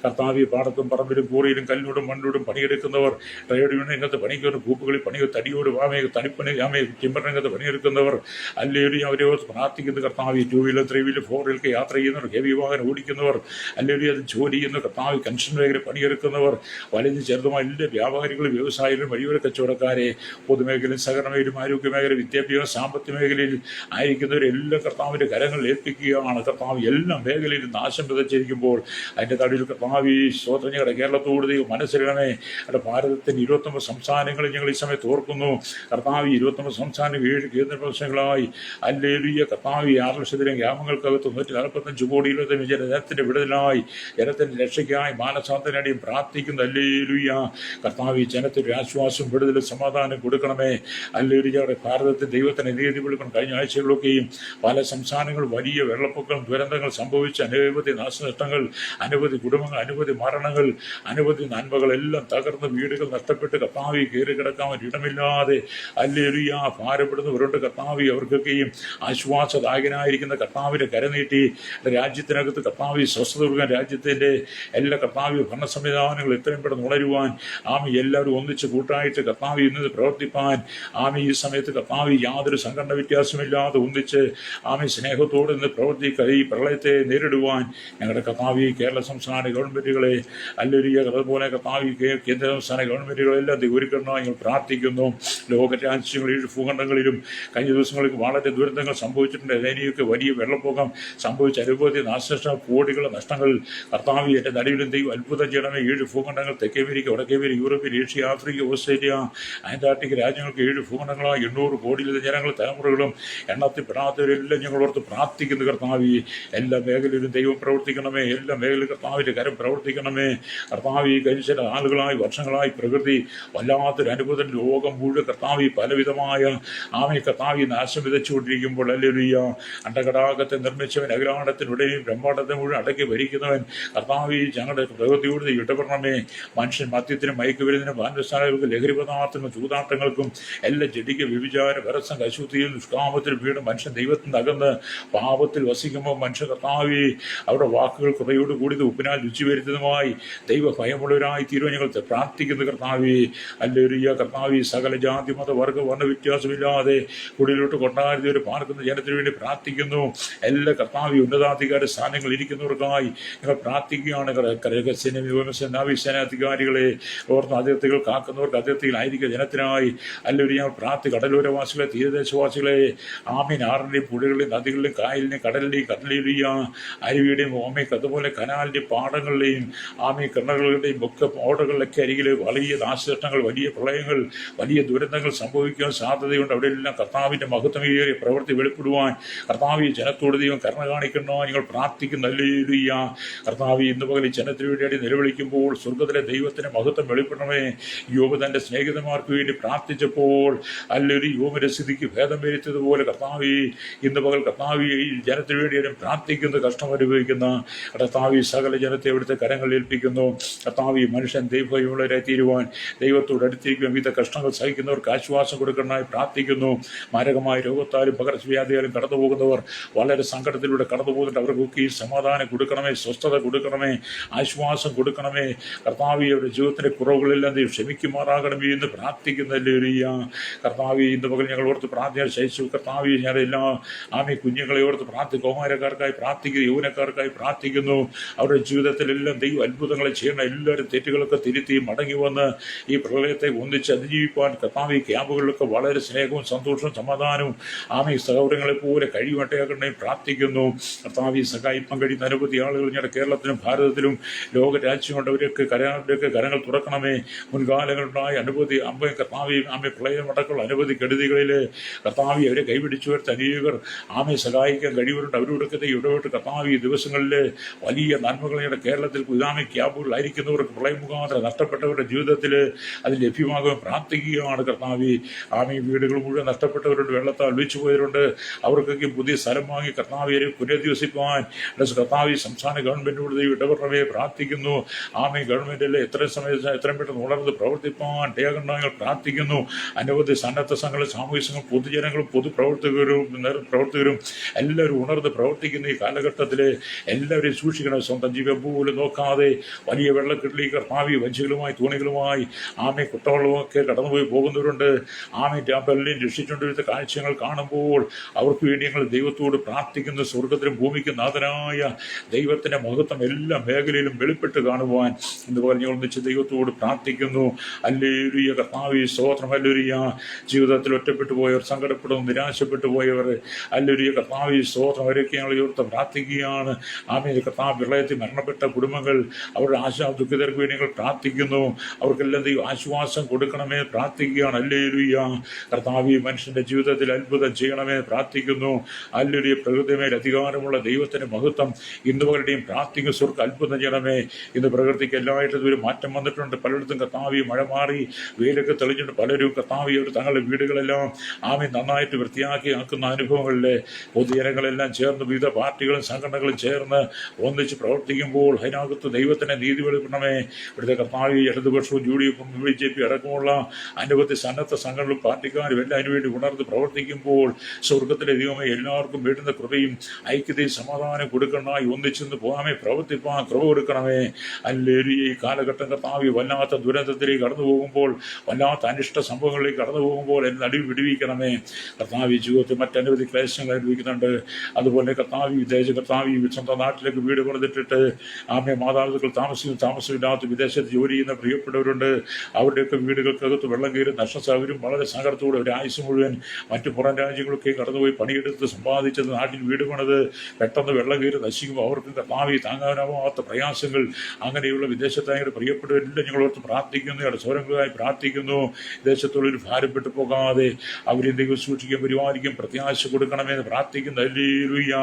കർത്താവി പാടത്തും പറമ്പിലും കൂറിയിലും കല്ലിനോടും മണ്ണോടും പണിയെടുക്കുന്നവർ, ട്രേഡ് യൂണിയൻ രംഗത്ത് പണിക്കുന്ന ഗ്രൂപ്പുകളിൽ തടിയോട് തടിപ്പണി ടിമ്പർ രംഗത്ത് പണിയെടുക്കുന്നവർ ഹല്ലേലൂയ അവരെ പ്രാർത്ഥിക്കുന്ന കർത്താവി 2 വീലർ 3 വീലർ 4 വീലർക്ക് യാത്ര ചെയ്യുന്നവർ, ഹെവി വാഹനം ഓടിക്കുന്നവർ, ഹല്ലേലൂയ അത് ജോലി ചെയ്യുന്ന കർത്താവി കൺസ്ട്രക്ഷൻ മേഖല പണിയെടുക്കുന്നവർ, വലുത് ചെറുതുമായ എല്ലാ വ്യാപാരികളും വ്യവസായികളും വഴിയോര കച്ചവടക്കാരെ, പൊതുമേഖലയും സഹകരണ മേഖലയും ആരോഗ്യ മേഖല, വിദ്യാഭ്യാസ സാമ്പത്തിക മേഖലയിൽ ആയിരിക്കുന്നവരെല്ലാം കർത്താവിന്റെ കരങ്ങളിൽ ഏൽപ്പിക്കുകയാണ്. കർത്താവ് എല്ലാ മേഖലയിലും നാശം വിതച്ചിരിക്കുമ്പോൾ അതിന്റെ തടിയിൽ കർത്താവി സ്തോത്രം ഞങ്ങളുടെ കേരളത്തോട് ദൈവം മനസ്സിലാണേ. അവിടെ ഭാരതത്തിന്റെ 29 സംസ്ഥാനങ്ങളിൽ ഞങ്ങൾ ഈ സമയത്ത് ഓർക്കുന്നു. കർത്താവി 29 സംസ്ഥാനം 7 കേന്ദ്ര പ്രദേശങ്ങളായി ഹല്ലേലൂയ. കർത്താവി 6 ലക്ഷത്തിലും ഗ്രാമങ്ങൾക്കകത്ത് 145 കോടിയിലധികം ജനത്തിന്റെ വിടുതലായി ജനത്തിന്റെ രക്ഷയ്ക്കായി മാനസാന്തരടിയും പ്രാർത്ഥിക്കുന്നു. ഹല്ലേലൂയ. കർത്താവി ജനത്തിന്റെ ആശ്വാസം വിടുതലും സമാധാനം കൊടുക്കണമേ. ഹല്ലേലൂയ. ഭാരതത്തിൽ ദൈവത്തിന് നീതി വിളിക്കണം. കഴിഞ്ഞ ആഴ്ചകളൊക്കെയും പല സംസ്ഥാനങ്ങൾ വലിയ വെള്ളപ്പൊക്കം ദുരന്തങ്ങൾ സംഭവിച്ച അനവധി നാശനഷ്ടങ്ങൾ, അനവധി കുടുംബങ്ങൾ, അനവധി മരണങ്ങൾ, അനവധി നന്മകൾ എല്ലാം തകർന്ന് വീടുകൾ നഷ്ടപ്പെട്ട് കർത്താവി കയറി കിടക്കാൻ ഇടമില്ലാതെ ഹല്ലേലൂയ ഭാരപ്പെടുന്നവരുണ്ട്. കർത്താവി അവർക്കൊക്കെയും ആശ്വാസദായകനായിരിക്കുന്ന കർത്താവിന്റെ കരനീട്ടി രാജ്യത്തിനകത്ത് കർത്താവി സ്വസ്ഥത കൊടുക്കാൻ, രാജ്യത്തിന്റെ എല്ലാ കർത്താവി ഭരണ സംവിധാനങ്ങൾ എത്രയും പെട്ടെന്ന് ഉണരുവാൻ ആമി എല്ലാവരും ഒന്നിച്ച് കൂട്ടായിട്ട് കർത്താവി ഇന്നത് പ്രവർത്തിപ്പാൻ ആമി ഈ സമയത്ത് കർത്താവി യാതൊരു സംഘടന വ്യത്യാസമില്ലാതെ ഒന്നിച്ച് ആമി സ്നേഹത്തോടെ ഇന്ന് പ്രവർത്തിക്കുക. ഈ പ്രളയത്തെ നേരിടുവാൻ ഞങ്ങളുടെ കർത്താവി കേരള സംസ്ഥാന ഗവൺമെൻറ്റുകളെ അല്ലൊരിയ അതുപോലെ കർത്താവ് കേന്ദ്ര സംസ്ഥാന ഗവൺമെൻറ്റുകളെല്ലാം ഒരുക്കണമെന്ന് ഞങ്ങൾ പ്രാർത്ഥിക്കുന്നു. ലോക രാജ്യങ്ങളിൽ ഭൂഖണ്ഡങ്ങളിലും കഴിഞ്ഞ ദിവസങ്ങളിൽ വളരെ ദുരന്തങ്ങൾ സംഭവിച്ചിട്ടുണ്ട്. അതിനെയൊക്കെ വലിയ വെള്ളപ്പൊക്കം സംഭവിച്ച അനുഭവത്തിൽ നാശനഷ്ട കോടികളുടെ നഷ്ടങ്ങൾ കർത്താവ് എൻ്റെ നടുവിലും ദൈവം അത്ഭുതം ചെയ്യണമേ. 7 ഭൂഖണ്ഡങ്ങൾ തെക്കേ അമേരിക്ക, വടക്കേ അമേരിക്ക, യൂറോപ്പിൽ, ഏഷ്യ, ആഫ്രിക്ക, ഓസ്ട്രേലിയ, അന്റാർട്ടിക്ക രാജ്യങ്ങൾക്ക് 7 ഭൂഖണ്ഡങ്ങളായി 800 കോടിയിലെ ജനങ്ങൾ തലമുറകളും എണ്ണത്തിൽപ്പെടാത്തവരെല്ലാം ഞങ്ങൾ ഓർത്ത് പ്രാർത്ഥിക്കുന്നു. കർത്താവ് എല്ലാ മേഖലയിലും ദൈവം പ്രവർത്തിക്കണമേ. എല്ലാ മേഖലയിലും കർത്താവിൻ്റെ കരം പ്രവർത്തിക്കണമേ. കർത്താവ് കഴിഞ്ഞ ചില ആളുകളായി വർഷങ്ങളായി പ്രകൃതി വല്ലാത്തൊരു അനുഭവത്തിൽ ലോകം മുഴുവൻ കർത്താവ് പലവിധമായ കർത്താവ് നാശം വിതച്ചുകൊണ്ടിരിക്കുമ്പോൾ ഹല്ലേലൂയ അണ്ടകടാകത്തെ നിർമ്മിച്ചവൻ അഖിലാണ്ടത്തിനുടനെയും ബ്രഹ്മാണ്ടത്തെ മുഴുവൻ അടക്കി ഭരിക്കുന്നവൻ കർത്താവ് ഞങ്ങളുടെ പ്രകൃതിയോട് ഇടപെടണമേ. മനുഷ്യൻ മദ്യത്തിനും മയക്കുമരുന്നിനും പാനസ്ഥാനങ്ങൾക്കും ലഹരി പദാർത്ഥങ്ങൾക്കും ചൂതാട്ടങ്ങൾക്കും എല്ലാം ജഡിക വ്യഭിചാര വരസം അശുദ്ധിയും ദുഷ്കാമത്തിലും വീണ് മനുഷ്യൻ ദൈവത്തിൽ അകന്ന് പാപത്തിൽ വസിക്കുമ്പോൾ മനുഷ്യ കർത്താവ് അവരുടെ വാക്കുകൾ കുറയോട് കൂടിയത് ഉപ്പിനാൽ രുചി വരുത്തതുമായി ദൈവ ഭയമുള്ളവരായി തീരുവാൻ ഞങ്ങൾ പ്രാർത്ഥിക്കുന്നു. കർത്താവ് ഹല്ലേലൂയ കർത്താവ് സകല ജാതി മത വർഗ വർണ്ണ വ്യത്യാസമില്ലാതെ കുടിലോട്ട് കൊണ്ടായിരുന്നവർ പാർക്കുന്ന ജനത്തിന് വേണ്ടി പ്രാർത്ഥിക്കുന്നു. എല്ലാ കർത്താവ് ഉന്നതാധികാര സ്ഥാനങ്ങളിൽ ഇരിക്കുന്നവർക്കായി ഞങ്ങൾ പ്രാർത്ഥിക്കുകയാണ്. നാവികസേനാധികാരികളെ ഓർത്ത് അതിർത്തികൾ കാക്കുന്നവർക്ക് അതിർത്തിയിലായിരിക്കുക ജനത്തിനായി അല്ലെങ്കിൽ ഞങ്ങൾ കടലോരവാസികളെ തീരദേശവാസികളെ ആറിൻ്റെയും പുഴകളുടെയും നദികളുടെയും കായലിനെയും കടലിലെയും അരുവിയുടെയും അതുപോലെ കനാലിൻ്റെയും പാടങ്ങളുടെയും കിണറുകളുടെയും ഒക്കെ ഓടകളിലൊക്കെ അരികിൽ വലിയ നാശനഷ്ടങ്ങൾ, വലിയ പ്രളയങ്ങൾ, വലിയ ദുരന്തങ്ങൾ സംഭവിക്കാൻ സാധ്യതയുണ്ട്. അവിടെയെല്ലാം കർത്താവിൻ്റെ മഹത്വമേറിയ പ്രവൃത്തി വെളിപ്പെടുവാൻ കർത്താവ് ജനത്തോട് ദൈവം കരുണ കാണിക്കണോ നിങ്ങൾ പ്രാർത്ഥിക്കുന്നു. ഹല്ലേലൂയ കർത്താവ് ഇന്ന് പകൽ ജനത്തിന് വേണ്ടി നിലവിളിക്കുമ്പോൾ സ്വർഗ്ഗത്തിലെ ദൈവത്തിൻ്റെ മഹത്വം വെളിപ്പെടണമേ. യോബ് തൻ്റെ സ്നേഹിതന്മാർക്ക് വേണ്ടി പ്രാർത്ഥിച്ചപ്പോൾ അല്ലെങ്കിൽ യോബിൻ്റെ സ്ഥിതിക്ക് ഭേദം വരുത്തിയതുപോലെ കർത്താവ് ഇന്ന് പകൽ കർത്താവ് ഈ ജനത്തിന് വേണ്ടി പ്രാർത്ഥിക്കുന്ന കഷ്ടം അനുഭവിക്കുന്ന കർത്താവ് സകല ജനത്തെ അവിടുത്തെ കരങ്ങൾ ഏൽപ്പിക്കുന്നു. കർത്താവ് മനുഷ്യൻ ദൈവമുള്ളവരെ തീരുവാൻ ദൈവത്തോട് അടുത്തിരിക്കും വിവിധ കഷ്ടങ്ങൾ സഹിക്കുന്നവർക്ക് ആശ്വാസം കൊടുക്കണമെന്നായി പ്രാർത്ഥിക്കുന്നു. മാരകമായ രോഗത്താലും പകർച്ചവ്യാധിയാലും കടന്നു പോകുന്നവർ വളരെ സങ്കടത്തിലൂടെ കടന്നു പോകുന്നുണ്ട്. അവർക്കൊക്കെ ഈ സമാധാനം കൊടുക്കണമേ, സ്വസ്ഥത കൊടുക്കണമേ, ആശ്വാസം കൊടുക്കണമേ. കർത്താവ് അവരുടെ ജീവിതത്തിൻ്റെ കുറവുകളെല്ലാം ദൈവം ക്ഷമിക്കുമാറാകണമേ എന്ന് പ്രാർത്ഥിക്കുന്നല്ലേറിയ കർത്താവ് ഇന്ന് പകൽ ഞങ്ങൾ ഓർത്ത് പ്രാർത്ഥന ശൈശു കർത്താവ് ഞാനെല്ലാം കുഞ്ഞുങ്ങളെ ഓർത്ത് കൗമാരക്കാർക്കായി പ്രാർത്ഥിക്കുന്നു, യൗവനക്കാർക്കായി പ്രാർത്ഥിക്കുന്നു. അവരുടെ ജീവിതത്തിലെല്ലാം ദൈവം അത്ഭുതങ്ങളെ ചെയ്യണം. എല്ലാവരും തെറ്റുകളൊക്കെ തിരുത്തി മടങ്ങി വന്ന് ഈ പ്രളയത്തെ ഒന്നിച്ച് അതിജീവിക്കാൻ കർത്താവ് ഈ ക്യാമ്പുകളിലൊക്കെ വളരെ സ്നേഹവും സന്തോഷവും സമാധാനവും സഹോദരങ്ങളെ പോലെ കഴിയുമട്ടയാക്കണേ പ്രാർത്ഥിക്കുന്നു. കർത്താവ് സഹായിപ്പം കഴിയുന്ന അനവധി ആളുകൾ ഞങ്ങളുടെ കേരളത്തിലും ഭാരതത്തിലും ലോക രാജ്യങ്ങളുടെയൊക്കെ കരങ്ങൾ തുറക്കണമേ. മുൻകാലങ്ങളുണ്ടായ അനവധി കർത്താവ് പ്രളയമടക്കമുള്ള അനവധി കെടുതികളിൽ കർത്താവ് അവരെ കൈപിടിച്ചു വരുത്ത അനേകർ സഹായിക്കാൻ കഴിയുന്നുണ്ട്. അവരോടൊക്കെ ഇടപെട്ട് കർത്താവ് ഈ ദിവസങ്ങളിൽ വലിയ നന്മകൾ ഞങ്ങളുടെ കേരളത്തിൽ ക്യാമ്പുകളായിരിക്കുന്നവർക്ക് പ്രളയം മുഖാന്തരം നഷ്ടപ്പെട്ടവരുടെ ജീവിതത്തിൽ അത് ലഭ്യമാകുവാൻ പ്രാർത്ഥിക്കുകയാണ്. കർത്താവ് വീടുകൾ മുഴുവൻ നഷ്ടപ്പെട്ടവരുണ്ട്, വെള്ളത്താൽ ഒലിച്ചു പോയവരുണ്ട്. അവർക്കൊക്കെ പുതിയ സ്ഥലം വാങ്ങി കർത്താവിനെ പുനരധിവസിപ്പാൻ കർത്താവ് സംസ്ഥാന ഗവൺമെൻറ്റിനോട് ഇടപെടണമേ പ്രാർത്ഥിക്കുന്നു. ഗവൺമെൻറ്റിലെ എത്രയും പെട്ടെന്ന് ഉണർന്ന് പ്രവർത്തിപ്പാൻ ദയകണ്ടാങ്ങൾ പ്രാർത്ഥിക്കുന്നു. അനവധി സന്നദ്ധ സംഘങ്ങളും സാമൂഹിക സംഘം പൊതുജനങ്ങളും പൊതുപ്രവർത്തകരും എല്ലാവരും ഉണർന്ന് പ്രവർത്തിക്കുന്ന ഈ കാലഘട്ടത്തിൽ എല്ലാവരെയും സൂക്ഷിക്കണം. സ്വന്തം ജീവൻ പോലും നോക്കാതെ വലിയ വെള്ളക്കെട്ടിലേക്ക് കർത്താവ് വഞ്ചികളുമായി തോണികളുമായി കുട്ടവെള്ളമൊക്കെ കടന്നുപോയി പോകുന്നവരുണ്ട്. ടാമ്പലിനെയും രക്ഷിച്ചുകൊണ്ടിരുന്ന കാഴ്ചകൾ കാണുമ്പോൾ അവർക്ക് വേണ്ടി ഞങ്ങൾ ദൈവത്തോട് പ്രാർത്ഥിക്കുന്ന സ്വർഗത്തിലും ഭൂമിക്ക് നാഥനായ ദൈവത്തിൻ്റെ മഹത്വം എല്ലാ മേഖലയിലും വെളിപ്പെട്ട് കാണുവാൻ എന്ന് പറഞ്ഞ് ഞങ്ങൾ ഒന്നിച്ച് ദൈവത്തോട് പ്രാർത്ഥിക്കുന്നു. ഹല്ലേലൂയ കർത്താവേ സ്തോത്രം. ഹല്ലേലൂയ ജീവിതത്തിൽ ഒറ്റപ്പെട്ടു പോയവർ, സങ്കടപ്പെടുന്നു, നിരാശപ്പെട്ടു പോയവർ, ഹല്ലേലൂയ കർത്താവേ സ്തോത്രം. അവരൊക്കെ ഞങ്ങൾ ഓർത്ത് പ്രാർത്ഥിക്കുകയാണ്. കർത്താവ് പ്രളയത്തിൽ മരണപ്പെട്ട കുടുംബങ്ങൾ അവരുടെ ദുഃഖിതർക്ക് വേണ്ടി ഞങ്ങൾ പ്രാർത്ഥിക്കുന്നു. അവർക്കെല്ലാം ദൈവം ആശ്വാസം കൊടുക്കണമേ പ്രാർത്ഥിക്കുകയാണ്. ഹല്ലേലൂയ കർത്താവേ മനുഷ്യൻ്റെ ജീവിതത്തിൽ അത്ഭുതം ചെയ്യണമേ പ്രാർത്ഥിക്കുന്നു. ഹല്ലേലൂയ പ്രകൃതിമേൽ അധികാരമുള്ള ദൈവത്തിൻ്റെ മഹത്വം ഇന്ന് പകരുടെയും പ്രാർത്ഥിക്കുന്ന സ്വർഗ്ഗ അത്ഭുതം ചെയ്യണമേ. ഇന്ന് പ്രകൃതിക്ക് എല്ലായിട്ടും ഒരു മാറ്റം വന്നിട്ടുണ്ട്. പലയിടത്തും കർത്താവേ മഴ മാറി വെയിലൊക്കെ തെളിഞ്ഞിട്ട് പലരും കർത്താവേ അവർ തങ്ങളുടെ വീടുകളെല്ലാം നന്നായിട്ട് വൃത്തിയാക്കി ആക്കുന്ന അനുഭവങ്ങളിൽ പൊതുജനങ്ങളെല്ലാം ചേർന്ന് വിവിധ പാർട്ടികളും സംഘടനകളും ചേർന്ന് ഒന്നിച്ച് പ്രവർത്തിക്കുമ്പോൾ അതിനകത്ത് ദൈവത്തിൻ്റെ നീതി വെളിപ്പെടണമേ. ഇവിടുത്തെ കർത്താവേ ഇടതുപക്ഷവും UDF-ഉം BJP അടക്കമുള്ള അനവധി സന്നദ്ധ സംഘടനകളും പാർട്ടിക്കാരും എല്ലാം അതിനുവേണ്ടി ഉണർന്ന് പ്രവർത്തിക്കുമ്പോൾ സ്വർഗത്തിലെ ദൈവമേ എല്ലാവർക്കും വേണ്ടുന്ന കൃപയും ഐക്യതയും സമാധാനം കൊടുക്കണമായി ഒന്നിച്ചെന്ന് പോകാമേ പ്രവർത്തിപ്പാൻ കൃപ കൊടുക്കണമേ. ഹല്ലേലൂയ ഈ കാലഘട്ടം കർത്താവേ വല്ലാത്ത ദുരന്തത്തിലേക്ക് കടന്നു പോകുമ്പോൾ, വല്ലാത്ത അനിഷ്ട സംഭവങ്ങളിലേക്ക് കടന്നു പോകുമ്പോൾ എന്നെ നടുവിൽ വിടുവിക്കണമേ. കർത്താവേ ജീവിതത്തിൽ മറ്റനവധി ക്ലേശങ്ങൾ അനുഭവിക്കുന്നുണ്ട്. അതുപോലെ കർത്താവേ കർത്താവേ സ്വന്തം നാട്ടിലേക്ക് വീട് കൊടുത്തിട്ട് വേർപെട്ടിട്ട് മാതാപിതാക്കൾ താമസമില്ലാത്ത വിദേശത്ത് ജോലി ചെയ്യുന്ന പ്രിയപ്പെട്ടവരുണ്ട്. അവരുടെയൊക്കെ വീടുകൾക്കകത്ത് വെള്ളം കയറി നഷ്ടസാഹചര്യം വളരെ സങ്കടത്തോടെ ഒരു ആയുസ് മുഴുവൻ മറ്റു പുറം രാജ്യങ്ങളൊക്കെ കടന്നുപോയി പണിയെടുത്ത് സമ്പാദിച്ചത് നാട്ടിൽ വീട് പണിത് പെട്ടെന്ന് വെള്ളം കയറി നശിക്കുമ്പോൾ അവർക്ക് കർത്താവേ താങ്ങാനാവാത്ത പ്രയാസങ്ങൾ അങ്ങനെയുള്ള വിദേശത്തായ പ്രിയപ്പെട്ടവരെല്ലാം ഞങ്ങളോർത്ത് പ്രാർത്ഥിക്കുന്നു, ഞങ്ങളുടെ സ്വരങ്ങളായി പ്രാർത്ഥിക്കുന്നു. ദേശത്തുള്ളൊരു ഭാരപ്പെട്ടു പോകാതെ അവരെ ദൈവം സൂക്ഷിക്കാൻ പരിപാലിക്കും പ്രത്യാശ കൊടുക്കണമെന്ന് പ്രാർത്ഥിക്കുന്നു. ഹല്ലേലൂയ.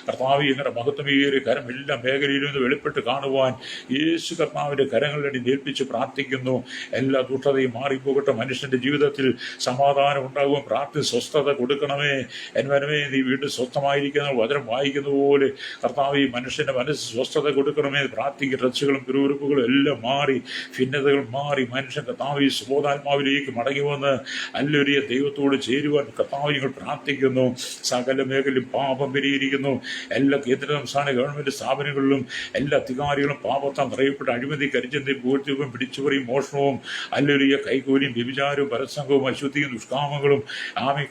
കർത്താവേ ഞങ്ങളുടെ മഹത്വമേറിയ കരം എല്ലാ മേഖലയിലും നിന്ന് വെളിപ്പെട്ട് കാണുവാൻ യേശു കർത്താവിന്റെ കരങ്ങളിലടി ഏൽപ്പിച്ച് പ്രാർത്ഥിക്കുന്നു. എല്ലാ ദുഷ്ടതയും മാറിപ്പോകട്ടെ. മനുഷ്യന്റെ ജീവിതത്തിൽ സമാധാനം ഉണ്ടാകുവാൻ പ്രാർത്ഥി സ്വസ്ഥത കൊടുക്കണമേ. എന്മനമേ നീ വീണ്ടും സ്വസ്ഥമായിരിക്കുന്ന വചനം വായിക്കുന്ന പോലെ കർത്താവ് മനുഷ്യന്റെ മനസ്സ് സ്വസ്ഥത കൊടുക്കണമേ പ്രാർത്ഥിക്കും. രക്ഷകളും പിറുവിറുപ്പുകളും എല്ലാം മാറി, ഭിന്നതകൾ മാറി മനുഷ്യൻ കർത്താവ് സുബോധാത്മാവിലേക്ക് മടങ്ങി വന്ന് അല്ലൊരിയ ദൈവത്തോട് ചേരുവാൻ കർത്താവ് ഞങ്ങൾ പ്രാർത്ഥിക്കുന്നു. സകല മേഖലയും പാപം പെരുകിയിരിക്കുന്നു. എല്ലാ കേന്ദ്ര സംസ്ഥാന ഗവൺമെന്റ് സ്ഥാപനങ്ങളിലും എല്ലാ അധികാരികളും പാപത്താൽ നിറയപ്പെട്ട അഴിമതി, കരിഞ്ചന്തി, പൂഴ്ത്തിയും പിടിച്ചുപറിയും മോഷണവും അല്ലൊരിയ കൈകൂലിയും വ്യഭിചാരവും പരസംഗവും അശുദ്ധിയും ദുഷ്കാമങ്ങളും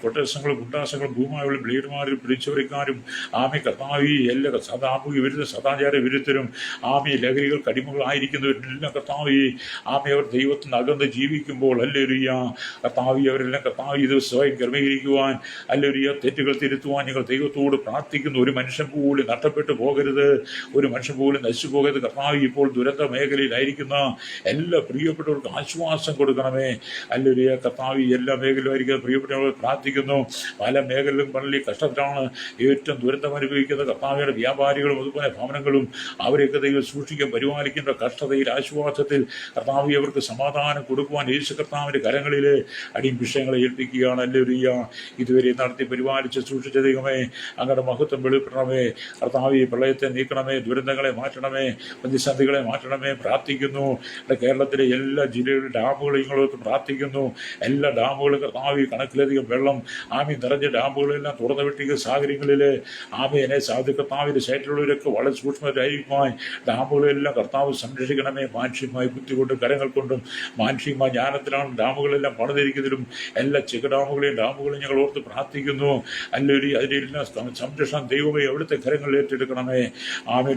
കൊട്ടേഷങ്ങളും ഗുണ്ടാസങ്ങളും ഭൂമാകളും ബ്ലേഡുമാരും പിടിച്ചുപറിക്കാരും കർത്താവി എല്ലാ സാമൂഹിക വിരുദ്ധ സദാചാര വിരുദ്ധരും ലഹരികൾക്ക് അടിമകളായിരിക്കുന്നവരെല്ലാം കർത്താവി അവർ ദൈവത്തിന് അകന്ന് ജീവിക്കുമ്പോൾ അല്ലൊരിയ കർത്താവി അവരെല്ലാം കർത്താവി ഇത് സ്വയം ക്രമീകരിക്കുവാൻ അല്ലൊരിയ തെറ്റുകൾ തിരുത്തുവാൻ ഞങ്ങൾ ദൈവത്തോട് പ്രാർത്ഥിക്കുന്നു. ഒരു മനുഷ്യൻ പോലും നഷ്ടപ്പെട്ടു പോകരുത്, ഒരു മനുഷ്യൻ പോലും നശിച്ചു പോകരുത്. കർത്താവ് ഇപ്പോൾ ദുരന്ത മേഖലയിലായിരിക്കുന്ന എല്ലാ പ്രിയപ്പെട്ടവർക്ക് ആശ്വാസം കൊടുക്കണമേ. അല്ലൊരിയ കർത്താവ് എല്ലാ മേഖലയിലായിരിക്കുന്ന പ്രിയപ്പെട്ടവർ പ്രാർത്ഥിക്കുന്നു. പല മേഖലയിലും വളരെ കഷ്ടത്തിലാണ് ഏറ്റവും ദുരന്തം അനുഭവിക്കുന്ന കർത്താവിയുടെ വ്യാപാരികളും അതുപോലെ ഭവനങ്ങളും അവരെയൊക്കെ ദൈവം സൂക്ഷിക്കാൻ പരിപാലിക്കുന്ന കഷ്ടതയിൽ ആശ്വാസത്തിൽ കർത്താവ് അവർക്ക് സമാധാനം കൊടുക്കുവാൻ യേശു കർത്താവിന്റെ കരങ്ങളിൽ അടിയും വിഷയങ്ങളെ ഏൽപ്പിക്കുകയാണ്. അല്ലൊരിയ ഇതുവരെ നടത്തി പരിപാലിച്ച് സൂക്ഷിച്ച ദൈവമേ അങ്ങയുടെ മഹത്വം വെളിപ്പെടണമേ. കർത്താവ് പ്രളയത്തെ നീക്കണമേ, ദുരന്തങ്ങളെ മാറ്റണമേ, പ്രതിസന്ധികളെ മാറ്റണമേ പ്രാർത്ഥിക്കുന്നു. കേരളത്തിലെ എല്ലാ ജില്ലകളിലെ ഡാമുകളും ഞങ്ങളോട് പ്രാർത്ഥിക്കുന്നു. എല്ലാ ഡാമുകളും കർത്താവ് കണക്കിലധികം വെള്ളം നിറഞ്ഞ ഡാമുകളെല്ലാം തുറന്നു വിട്ടിയ സാഹചര്യങ്ങളിൽ എന്നെ സാധു കർത്താവിന്റെ സൈറ്റിലുള്ളവരൊക്കെ വളരെ സൂക്ഷ്മമായിരിക്കുവാൻ ഡാമുകളെല്ലാം കർത്താവ് സംരക്ഷിക്കണമേ. മാനുഷികമായ ബുദ്ധി കൊണ്ടും കരങ്ങൾ കൊണ്ടും മാനുഷികമായ ജ്ഞാനത്തിലാണ് ഡാമുകളെല്ലാം പണിതിരിക്കുന്നതിലും എല്ലാ ചെക്ക് ഡാമുകളെയും ഞങ്ങൾ ഓർത്ത് പ്രാർത്ഥിക്കുന്നു. അല്ലൊരു അതിനെല്ലാം സംരക്ഷണം ദൈവമേ അവിടുത്തെ കരങ്ങൾ ഏറ്റെടുക്കണമേ.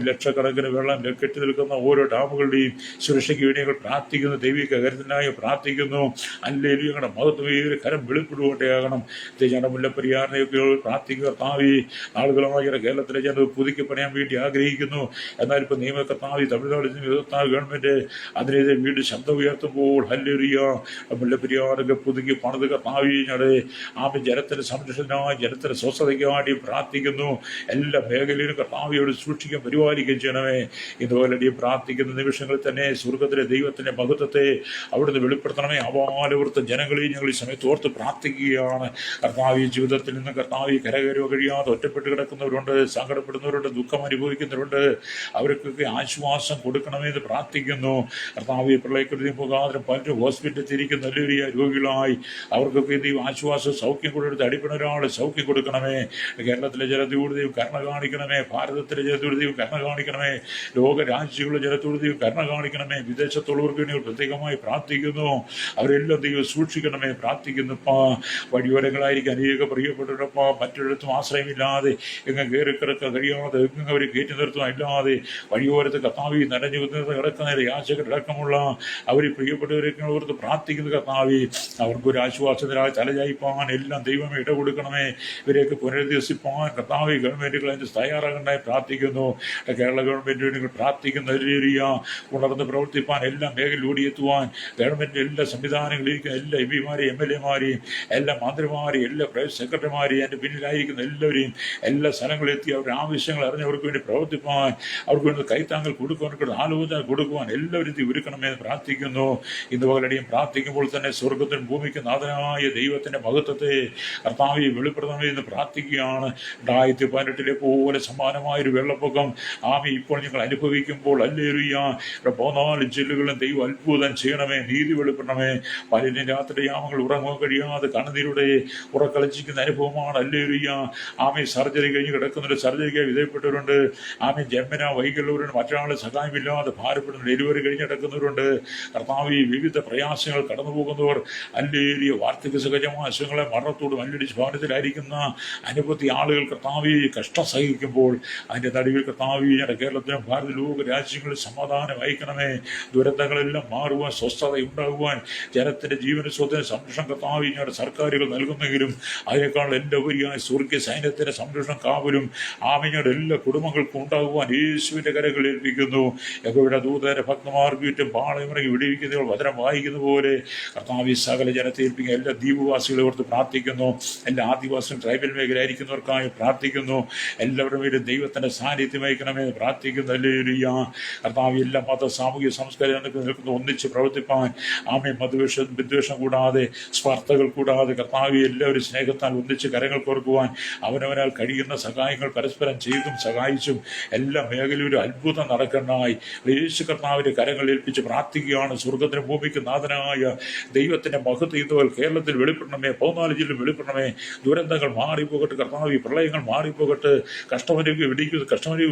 ലക്ഷക്കണക്കിന് വെള്ളം കെട്ടി നിൽക്കുന്ന ഓരോ ഡാമുകളുടെയും സുരക്ഷയ്ക്ക് വേണ്ടി ഞങ്ങൾ പ്രാർത്ഥിക്കുന്നു. ദൈവിക കരുതനായി പ്രാർത്ഥിക്കുന്നു. അല്ലേലും ഞങ്ങളുടെ മഹത്വമേറിയ കരം വെളിപ്പെടുകൊണ്ടേയാകണം. ഞങ്ങളുടെ മുല്ലപ്പെരിയാറിനെയൊക്കെ പ്രാർത്ഥിക്കുക. കർത്താവി നാളുകളായി കേരളത്തിലെ ജനം പുതുക്കി പണിയാൻ വേണ്ടി ആഗ്രഹിക്കുന്നു. എന്നാൽ ഇപ്പോൾ നിയമ കർത്താവി തമിഴ്നാട് ഗവൺമെന്റ് അതിനെതിരെ വീണ്ടും ശബ്ദം ഉയർത്തുമ്പോൾ ഹല്ലേലൂയ മുല്ലപ്പെരിയാറൊക്കെ പുതുക്കി പണിത് കർത്താവി ഞങ്ങളുടെ ജനത്തിന്റെ സംരക്ഷണത്തിനായി ജനത്തിന്റെ സ്വസ്ഥതയ്ക്കായി പ്രാർത്ഥിക്കുന്നു. എല്ലാ മേഖലയിലും കർത്താവിയോട് സൂക്ഷിക്കാൻ പരിപാലിക്കുകയും ചെയ്യണമേ. ഇതുപോലെ പ്രാർത്ഥിക്കുന്ന നിമിഷങ്ങളിൽ തന്നെ സ്വർഗത്തിലെ ദൈവത്തിന്റെ മഹത്വത്തെ അവിടുന്ന് വെളിപ്പെടുത്തണമേ. അപാലവൃത്ത ജനങ്ങളെയും ഞങ്ങൾ ഈ സമയത്ത് ഓർത്ത് പ്രാർത്ഥിക്കുകയാണ്. കർത്താവ് ജീവിതത്തിൽ നിന്ന് കർത്താവ് കരകയറുക കഴിയാതെ ഒറ്റപ്പെട്ട് കിടക്കുന്നവരുണ്ട്, സങ്കടപ്പെടുന്നവരുണ്ട്, ദുഃഖം അനുഭവിക്കുന്നവരുണ്ട്. അവർക്കൊക്കെ ആശ്വാസം കൊടുക്കണമെന്ന് പ്രാർത്ഥിക്കുന്നു. കർത്താവ് പ്രളയക്കെടുതി പോകാതെ പലരും ഹോസ്പിറ്റലിൽ തിരിക്കുന്ന വലിയ രോഗികളായി അവർക്കൊക്കെ ദൈവം ആശ്വാസം സൗഖ്യം കൊടുത്ത് അടിപ്പിണൊരാളെ സൗഖ്യം കൊടുക്കണമേ. കേരളത്തിലെ ജനതയോട് ദൈവം കരുണ കാണിക്കണമേ. ഭാരതത്തിലെ ജനതയോട് ദൈവം കരുണ കാണിക്കണമേ. ലോകരാജ്യങ്ങളുടെ ജനത്തോട് ദൈവം കരുണ കാണിക്കണമേ. വിദേശത്തുള്ളവർക്ക് വേണ്ടി പ്രത്യേകമായി പ്രാർത്ഥിക്കുന്നു. അവരെല്ലാം ദൈവം സൂക്ഷിക്കണമേ പ്രാർത്ഥിക്കുന്നു. വഴിയോരങ്ങളായിരിക്കും അനേക പ്രിയപ്പെട്ടവരപ്പ മറ്റൊരിടത്തും ആശ്രയമില്ലാതെ എങ്ങും കയറിക്കിടക്കാൻ കഴിയാതെ എങ്ങും അവർ കയറ്റി നിർത്തുവാൻ ഇല്ലാതെ വഴിയോരത്ത് കർത്താവി നനഞ്ഞു കിടക്കുന്ന യാചകരടക്കമുള്ള അവർ പ്രിയപ്പെട്ടവരൊക്കെ ഓർത്ത് പ്രാർത്ഥിക്കുന്ന കർത്താവി അവർക്കൊരു ആശ്വാസത്തിനായി തലചായ്പാൻ എല്ലാം ദൈവമേ ഇടകൊടുക്കണമേ. ഇവരെയൊക്കെ പുനരധിവസിപ്പാൻ കർത്താവി ഗവൺമെന്റുകൾ അതിന് തയ്യാറാകണ്ടായി പ്രാർത്ഥിക്കുന്നു. കേരള ഗവൺമെന്റ് വേണ്ടി പ്രാർത്ഥിക്കുന്ന ഉണർന്ന് പ്രവർത്തിപ്പാൻ എല്ലാ മേഖലയിൽ ഓടിയെത്തുവാൻ ഗവൺമെന്റ് എല്ലാ സംവിധാനങ്ങളിലിരിക്കുന്ന എല്ലാ എം പിമാരെയും എം എൽ എമാരെയും എല്ലാ മന്ത്രിമാരെയും എല്ലാ പ്രൈവറ്റ് സെക്രട്ടറിമാരെയും അതിൻ്റെ പിന്നിലായിരിക്കുന്ന എല്ലാവരെയും എല്ലാ സ്ഥലങ്ങളിലെത്തി അവരുടെ ആവശ്യങ്ങൾ അറിഞ്ഞവർക്ക് വേണ്ടി പ്രവർത്തിപ്പാൻ അവർക്ക് വേണ്ടി കൈത്താങ്ങൾ കൊടുക്കുവാൻ ആലോചന കൊടുക്കുവാൻ എല്ലാവരും ഒരുക്കണമെന്ന് പ്രാർത്ഥിക്കുന്നു. ഇന്ന് പകലടിയും പ്രാർത്ഥിക്കുമ്പോൾ തന്നെ സ്വർഗത്തിനും ഭൂമിക്ക് നാഥനായ ദൈവത്തിന്റെ മഹത്വത്തെ കർത്താവെ വെളിപ്പെടുത്തണമെന്ന് പ്രാർത്ഥിക്കുകയാണ്. 2018 പോലെ സമാനമായൊരു വെള്ളപ്പൊക്കം ഇപ്പോൾ ഞങ്ങൾ അനുഭവിക്കുമ്പോൾ ഹല്ലേലൂയ 14 ജില്ലകളിലും ദൈവം അത്ഭുതം ചെയ്യണമേ. നീതി വെളിപ്പെടണമേ. പലരും രാത്രി യാമങ്ങൾ ഉറങ്ങാൻ കഴിയാതെ കണ്ണുനീരുടെ ഉറക്കളിച്ചിരിക്കുന്ന അനുഭവമാണ്. ഹല്ലേലൂയ സർജറി കഴിഞ്ഞ് കിടക്കുന്നവർ സർജറിക്കായി വിധേയപ്പെട്ടവരുണ്ട്. ജന്മന വൈകല്യവരുണ്ട്. മറ്റൊരാളെ സഹായമില്ലാതെ ഭാരപ്പെടുന്ന ഡെലിവറി കഴിഞ്ഞ് കിടക്കുന്നവരുണ്ട്. കർത്താവ് വിവിധ പ്രയാസങ്ങൾ കടന്നു പോകുന്നവർ ഹല്ലേലൂയ വാർദ്ധക്യ സഹജമായ അസുഖങ്ങളെ മരണത്തോട് മല്ലടിച്ച് ഭവനത്തിലായിരിക്കുന്ന അനവധി ആളുകൾ കർത്താവ് കഷ്ടം സഹിക്കുമ്പോൾ അതിൻ്റെ നടുവിൽ കർത്താവ് ഞങ്ങളുടെ കേരളത്തിലും ഭാരത ലോക രാജ്യങ്ങളിൽ സമാധാനം അയക്കണമേ. ദുരന്തങ്ങളെല്ലാം മാറുവാൻ, സ്വസ്ഥത ഉണ്ടാകുവാൻ, ജനത്തിന്റെ ജീവന സ്വത്തിന് സംരക്ഷണം കർത്താവ് ഞങ്ങളുടെ സർക്കാരുകൾ നൽകുന്നെങ്കിലും അതിനേക്കാൾ എല്ലാ ഉപരിയായ സ്വർഗീയ സൈന്യത്തിന്റെ സംരക്ഷണം കാവലും ആമയുടെ എല്ലാ കുടുംബങ്ങൾക്കും ഉണ്ടാകുവാൻ യേശുവിന്റെ കരങ്ങളിൽ ഏൽപ്പിക്കുന്നു. യഹോവയുടെ ദൂതരെ ഭക്തമാർക്ക് ചുറ്റും പാളയമിറങ്ങി വിടിവിക്കുന്നവർ വചനം വായിക്കുന്ന പോലെ കർത്താവ് സകല ജനത്തെ ഏൽപ്പിക്കുന്ന എല്ലാ ദ്വീപവാസികളെ ഓർത്ത് പ്രാർത്ഥിക്കുന്നു. എല്ലാ ആദിവാസികളും ട്രൈബൽ മേഖലയായിരിക്കുന്നവർക്കായി പ്രാർത്ഥിക്കുന്നു. എല്ലാവരുടെ മേലും ദൈവത്തിന്റെ സാന്നിധ്യം വഹിക്കണമെന്ന് പ്രാർത്ഥിക്കുന്നു. ഹല്ലേലൂയ. കർത്താവ് എല്ലാ മത സാമൂഹിക സംസ്കാരം നിൽക്കുന്ന ഒന്നിച്ച് പ്രവർത്തിപ്പാൻ വിദ്വേഷം കൂടാതെ, സ്പർദ്ധകൾ കൂടാതെ കർത്താവ് എല്ലാവരും സ്നേഹത്താൽ ഒന്നിച്ച് കരങ്ങൾ കോർക്കുവാൻ അവനവനാൽ കഴിയുന്ന സഹായങ്ങൾ പരസ്പരം ചെയ്തും സഹായിച്ചും എല്ലാ മേഖലയിലും അത്ഭുതം നടക്കണ്ടായി യേശു കർത്താവിന്റെ കരങ്ങൾ ഏൽപ്പിച്ച് പ്രാർത്ഥിക്കുകയാണ്. സ്വർഗത്തിന് ഭൂമിക്ക് നാഥനായ ദൈവത്തിന്റെ മഹത്വം കേരളത്തിൽ വെളിപ്പെടണമേ, 14 ജില്ലയിൽ വെളിപ്പെടണമേ. ദുരന്തങ്ങൾ മാറിപ്പോകട്ടെ കർത്താവ്, പ്രളയങ്ങൾ മാറിപ്പോകട്ടെ, കഷ്ടമരിക്ക്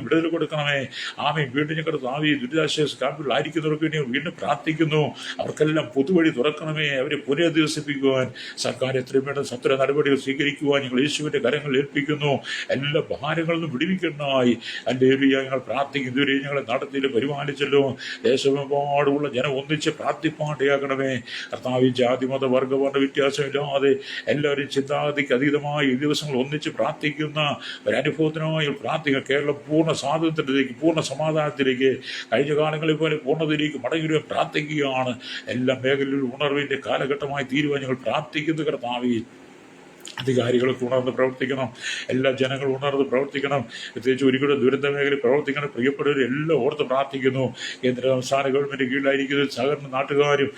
വിടുതൽ കൊടുക്കണമേ. ആമേ. വീണ്ടും ഞങ്ങളുടെ കർത്താവ് ദുരിതാശ്വാസ ക്യാമ്പിൽ ആയിരിക്കുന്നവർക്ക് വേണ്ടി വീണ്ടും പ്രാർത്ഥിക്കുന്നു. അവർക്കെല്ലാം പുതുവഴി തുറക്കണമേ. അവരെ പുനരധിവസിപ്പിക്കുവാൻ സർക്കാർ എത്രയും വേണ്ട സത്വര നടപടികൾ സ്വീകരിക്കുവാൻ ഞങ്ങൾ യേശുവിന്റെ കരങ്ങൾ ഏൽപ്പിക്കുന്നു. എല്ലാ ഭാരങ്ങളിൽ നിന്നും വിടുവിക്കണമായി. ഹല്ലേലൂയ. ഞങ്ങൾ പ്രാർത്ഥിക്കുന്നു. ഇതുവരെ ഞങ്ങളെ നടത്തിയിൽ പരിപാലിച്ചല്ലോ. ദേശമെമ്പാടുമുള്ള ജനം ഒന്നിച്ച് പ്രാർത്ഥിപ്പാണ്ടയാക്കണമേ. കർത്താവ് ജാതി മത വർഗവർണ്ണ വ്യത്യാസമില്ലാതെ എല്ലാവരും ചിന്താഗതിക്ക് അതീതമായി ഈ ദിവസങ്ങൾ ഒന്നിച്ച് പ്രാർത്ഥിക്കുന്ന ഒരനുഭവത്തിനായി പ്രാർത്ഥിക്കുക. കേരളം പൂർണ്ണ സ്വാതന്ത്ര്യത്തിലേക്ക്, പൂർണ്ണ സമാധാനത്തിലേക്ക്, കഴിഞ്ഞ കാലങ്ങളിൽ പോലെ പൂർണ്ണതയിലേക്ക് മടങ്ങി പ്രാർത്ഥിക്കുകയാണ്. എല്ലാ മേഖലയിലും ഉണർവിന്റെ കാലഘട്ടമായി തീരുവാൻ ഞങ്ങൾ പ്രാർത്ഥിക്കുന്നു. കർത്താവേ, അധികാരികളൊക്കെ ഉണർന്ന് പ്രവർത്തിക്കണം. എല്ലാ ജനങ്ങളും ഉണർന്ന് പ്രവർത്തിക്കണം. പ്രത്യേകിച്ച് ഒരിക്കലും ദുരന്ത മേഖലയിൽ പ്രവർത്തിക്കണം. പ്രിയപ്പെട്ടവരെല്ലാം ഓർത്ത് പ്രാർത്ഥിക്കുന്നു. കേന്ദ്ര സംസ്ഥാന ഗവൺമെൻറ് കീഴിലായിരിക്കുന്ന സഹകരണ നാട്ടുകാരും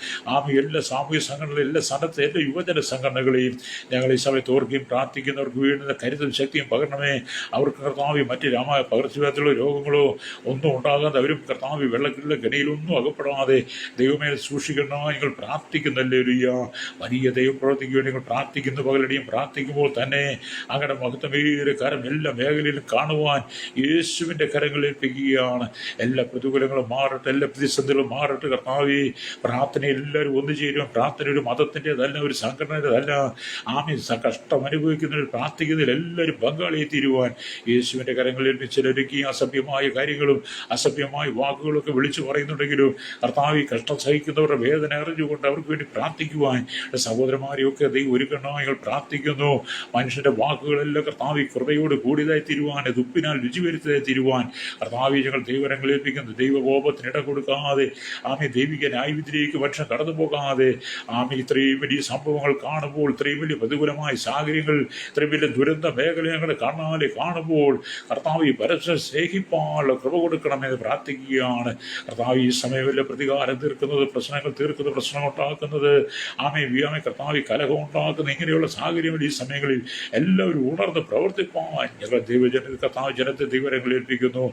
എല്ലാ സാമൂഹിക സംഘടനകളും, എല്ലാ സ്ഥലത്തെ എല്ലാ യുവജന സംഘടനകളെയും ഞങ്ങൾ ഈ സമയത്ത് ഓർക്കുകയും പ്രാർത്ഥിക്കുന്നവർക്ക് വീണ്ടുന്ന കരുതൽ ശക്തിയും പകരണമേ. അവർക്ക് കർത്താവ് മറ്റ് പകർച്ചവ്യാധികളോ രോഗങ്ങളോ ഒന്നും ഉണ്ടാകാതെ അവരും കർത്താവ് വെള്ളത്തിലുള്ള ഗണിയിലൊന്നും അകപ്പെടാതെ ദൈവമേ സൂക്ഷിക്കണോ നിങ്ങൾ പ്രാർത്ഥിക്കുന്നല്ലേ. വലിയ ദൈവപ്രവർത്തിക്ക് വേണ്ടി നിങ്ങൾ പ്രാർത്ഥിക്കുന്നു. പകലടിയും പ്രാർത്ഥിക്കുമ്പോൾ തന്നെ അങ്ങനെ മഹത്വമേറിയ കരം എല്ലാ മേഖലയിലും കാണുവാൻ യേശുവിൻ്റെ കരങ്ങളിൽ ഏൽപ്പിക്കുകയാണ്. എല്ലാ പ്രതികൂലങ്ങളും മാറട്ടെ, എല്ലാ പ്രതിസന്ധികളും മാറട്ടെ. കർത്താവേ, പ്രാർത്ഥന എല്ലാവരും ഒന്നു ചേരുവാൻ. പ്രാർത്ഥന ഒരു മതത്തിൻ്റെതല്ല, ഒരു സംഘടനയുടേതല്ല. ആമേ. കഷ്ടം അനുഭവിക്കുന്നവർ പ്രാർത്ഥിക്കുന്നതിൽ എല്ലാവരും പങ്കാളിയെ തീരുവാൻ യേശുവിൻ്റെ കരങ്ങളിൽ ഏൽപ്പിച്ചൊരുക്കി. അസഭ്യമായ കാര്യങ്ങളും അസഭ്യമായ വാക്കുകളൊക്കെ വിളിച്ചു പറയുന്നുണ്ടെങ്കിലും കർത്താവ് കഷ്ടം സഹിക്കുന്നവരുടെ വേദന അറിഞ്ഞുകൊണ്ട് അവർക്ക് വേണ്ടി പ്രാർത്ഥിക്കുവാൻ സഹോദരന്മാരെയൊക്കെ ദൈവം ഒരുക്കണങ്ങൾ പ്രാർത്ഥിക്കുന്നു. മനുഷ്യന്റെ വാക്കുകളെല്ലാം കർത്താവ് കൃപയോട് കൂടിയതായി തീരുവാൻ, ദുപ്പിനാൽ രുചി വരുത്തതായി തീരുവാൻ കർത്താവ് ഞങ്ങൾ ദൈവരങ്ങൾ ഏൽപ്പിക്കുന്നു. ദൈവകോപത്തിന് ഇട കൊടുക്കാതെ, ആമേ, ദൈവിക ന്യായവിധിയിലേക്ക് മനുഷ്യൻ കടന്നു പോകാതെ, ആമേ, ഇത്രയും വലിയ സംഭവങ്ങൾ കാണുമ്പോൾ, ഇത്രയും വലിയ പ്രതികൂലമായ സാഹചര്യങ്ങൾ, ഇത്രയും വലിയ ദുരന്ത മേഖല ഞങ്ങളുടെ കണ്ണാലെ കാണുമ്പോൾ കർത്താവ് പരസ്പരം സ്നേഹിപ്പാനുള്ള കൃപ കൊടുക്കണമെന്ന് പ്രാർത്ഥിക്കുകയാണ്. കർത്താവ് ഈ സമയമില്ല പ്രതികാരം തീർക്കുന്നത്, പ്രശ്നങ്ങൾ തീർക്കുന്നത്, പ്രശ്നം ഉണ്ടാക്കുന്നത്, ആമേ, കർത്താവ് കലഹം ഉണ്ടാക്കുന്ന ഇങ്ങനെയുള്ള സാഹചര്യങ്ങൾ ഈ സമയങ്ങളിൽ എല്ലാവരും ഉണർന്ന് പ്രവർത്തിപ്പാൻ ഞങ്ങൾ കർത്താവ് ജനത്തെ ദൈവരങ്ങളിൽ ഏൽപ്പിക്കുന്നു.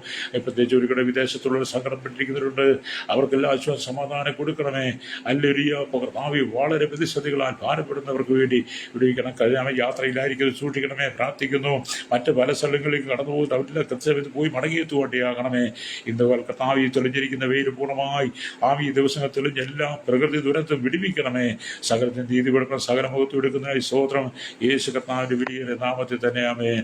പ്രത്യേകിച്ച് ഒരു വിദേശത്തുള്ള സങ്കടപ്പെട്ടിരിക്കുന്നവരുണ്ട്. അവർക്കെല്ലാം ആശ്വാസം സമാധാനം കൊടുക്കണമേ. അല്ലെരിയ കർത്താവ് വളരെ പ്രതിസന്ധികളാൽ ഭാരപ്പെടുന്നവർക്ക് വേണ്ടി വിടുവിക്കണം. കഴിഞ്ഞ യാത്രയിലായിരിക്കും സൂക്ഷിക്കണമേ പ്രാർത്ഥിക്കുന്നു. മറ്റ് പല സ്ഥലങ്ങളിലേക്ക് കടന്നു പോയിട്ട് അവരെല്ലാം കൃത്യസമയത്ത് പോയി മടങ്ങിയെത്തുകൊണ്ടേയാകണമേ. ഇന്ന് കർത്താവ് തെളിഞ്ഞിരിക്കുന്ന വെയിൽ പൂർണ്ണമായി ഈ ദിവസങ്ങൾ തെളിഞ്ഞ എല്ലാ പ്രകൃതി ദുരന്തം വിടുവിക്കണമേ. സകലത്തിന് നീതി കൊടുക്കണം. സകല മുഖത്ത് എടുക്കുന്നതായി സ്തോത്രം. യേശു കർത്താവിന്റെ വലിയ നാമത്തിൽ തന്നെ ആമേൻ.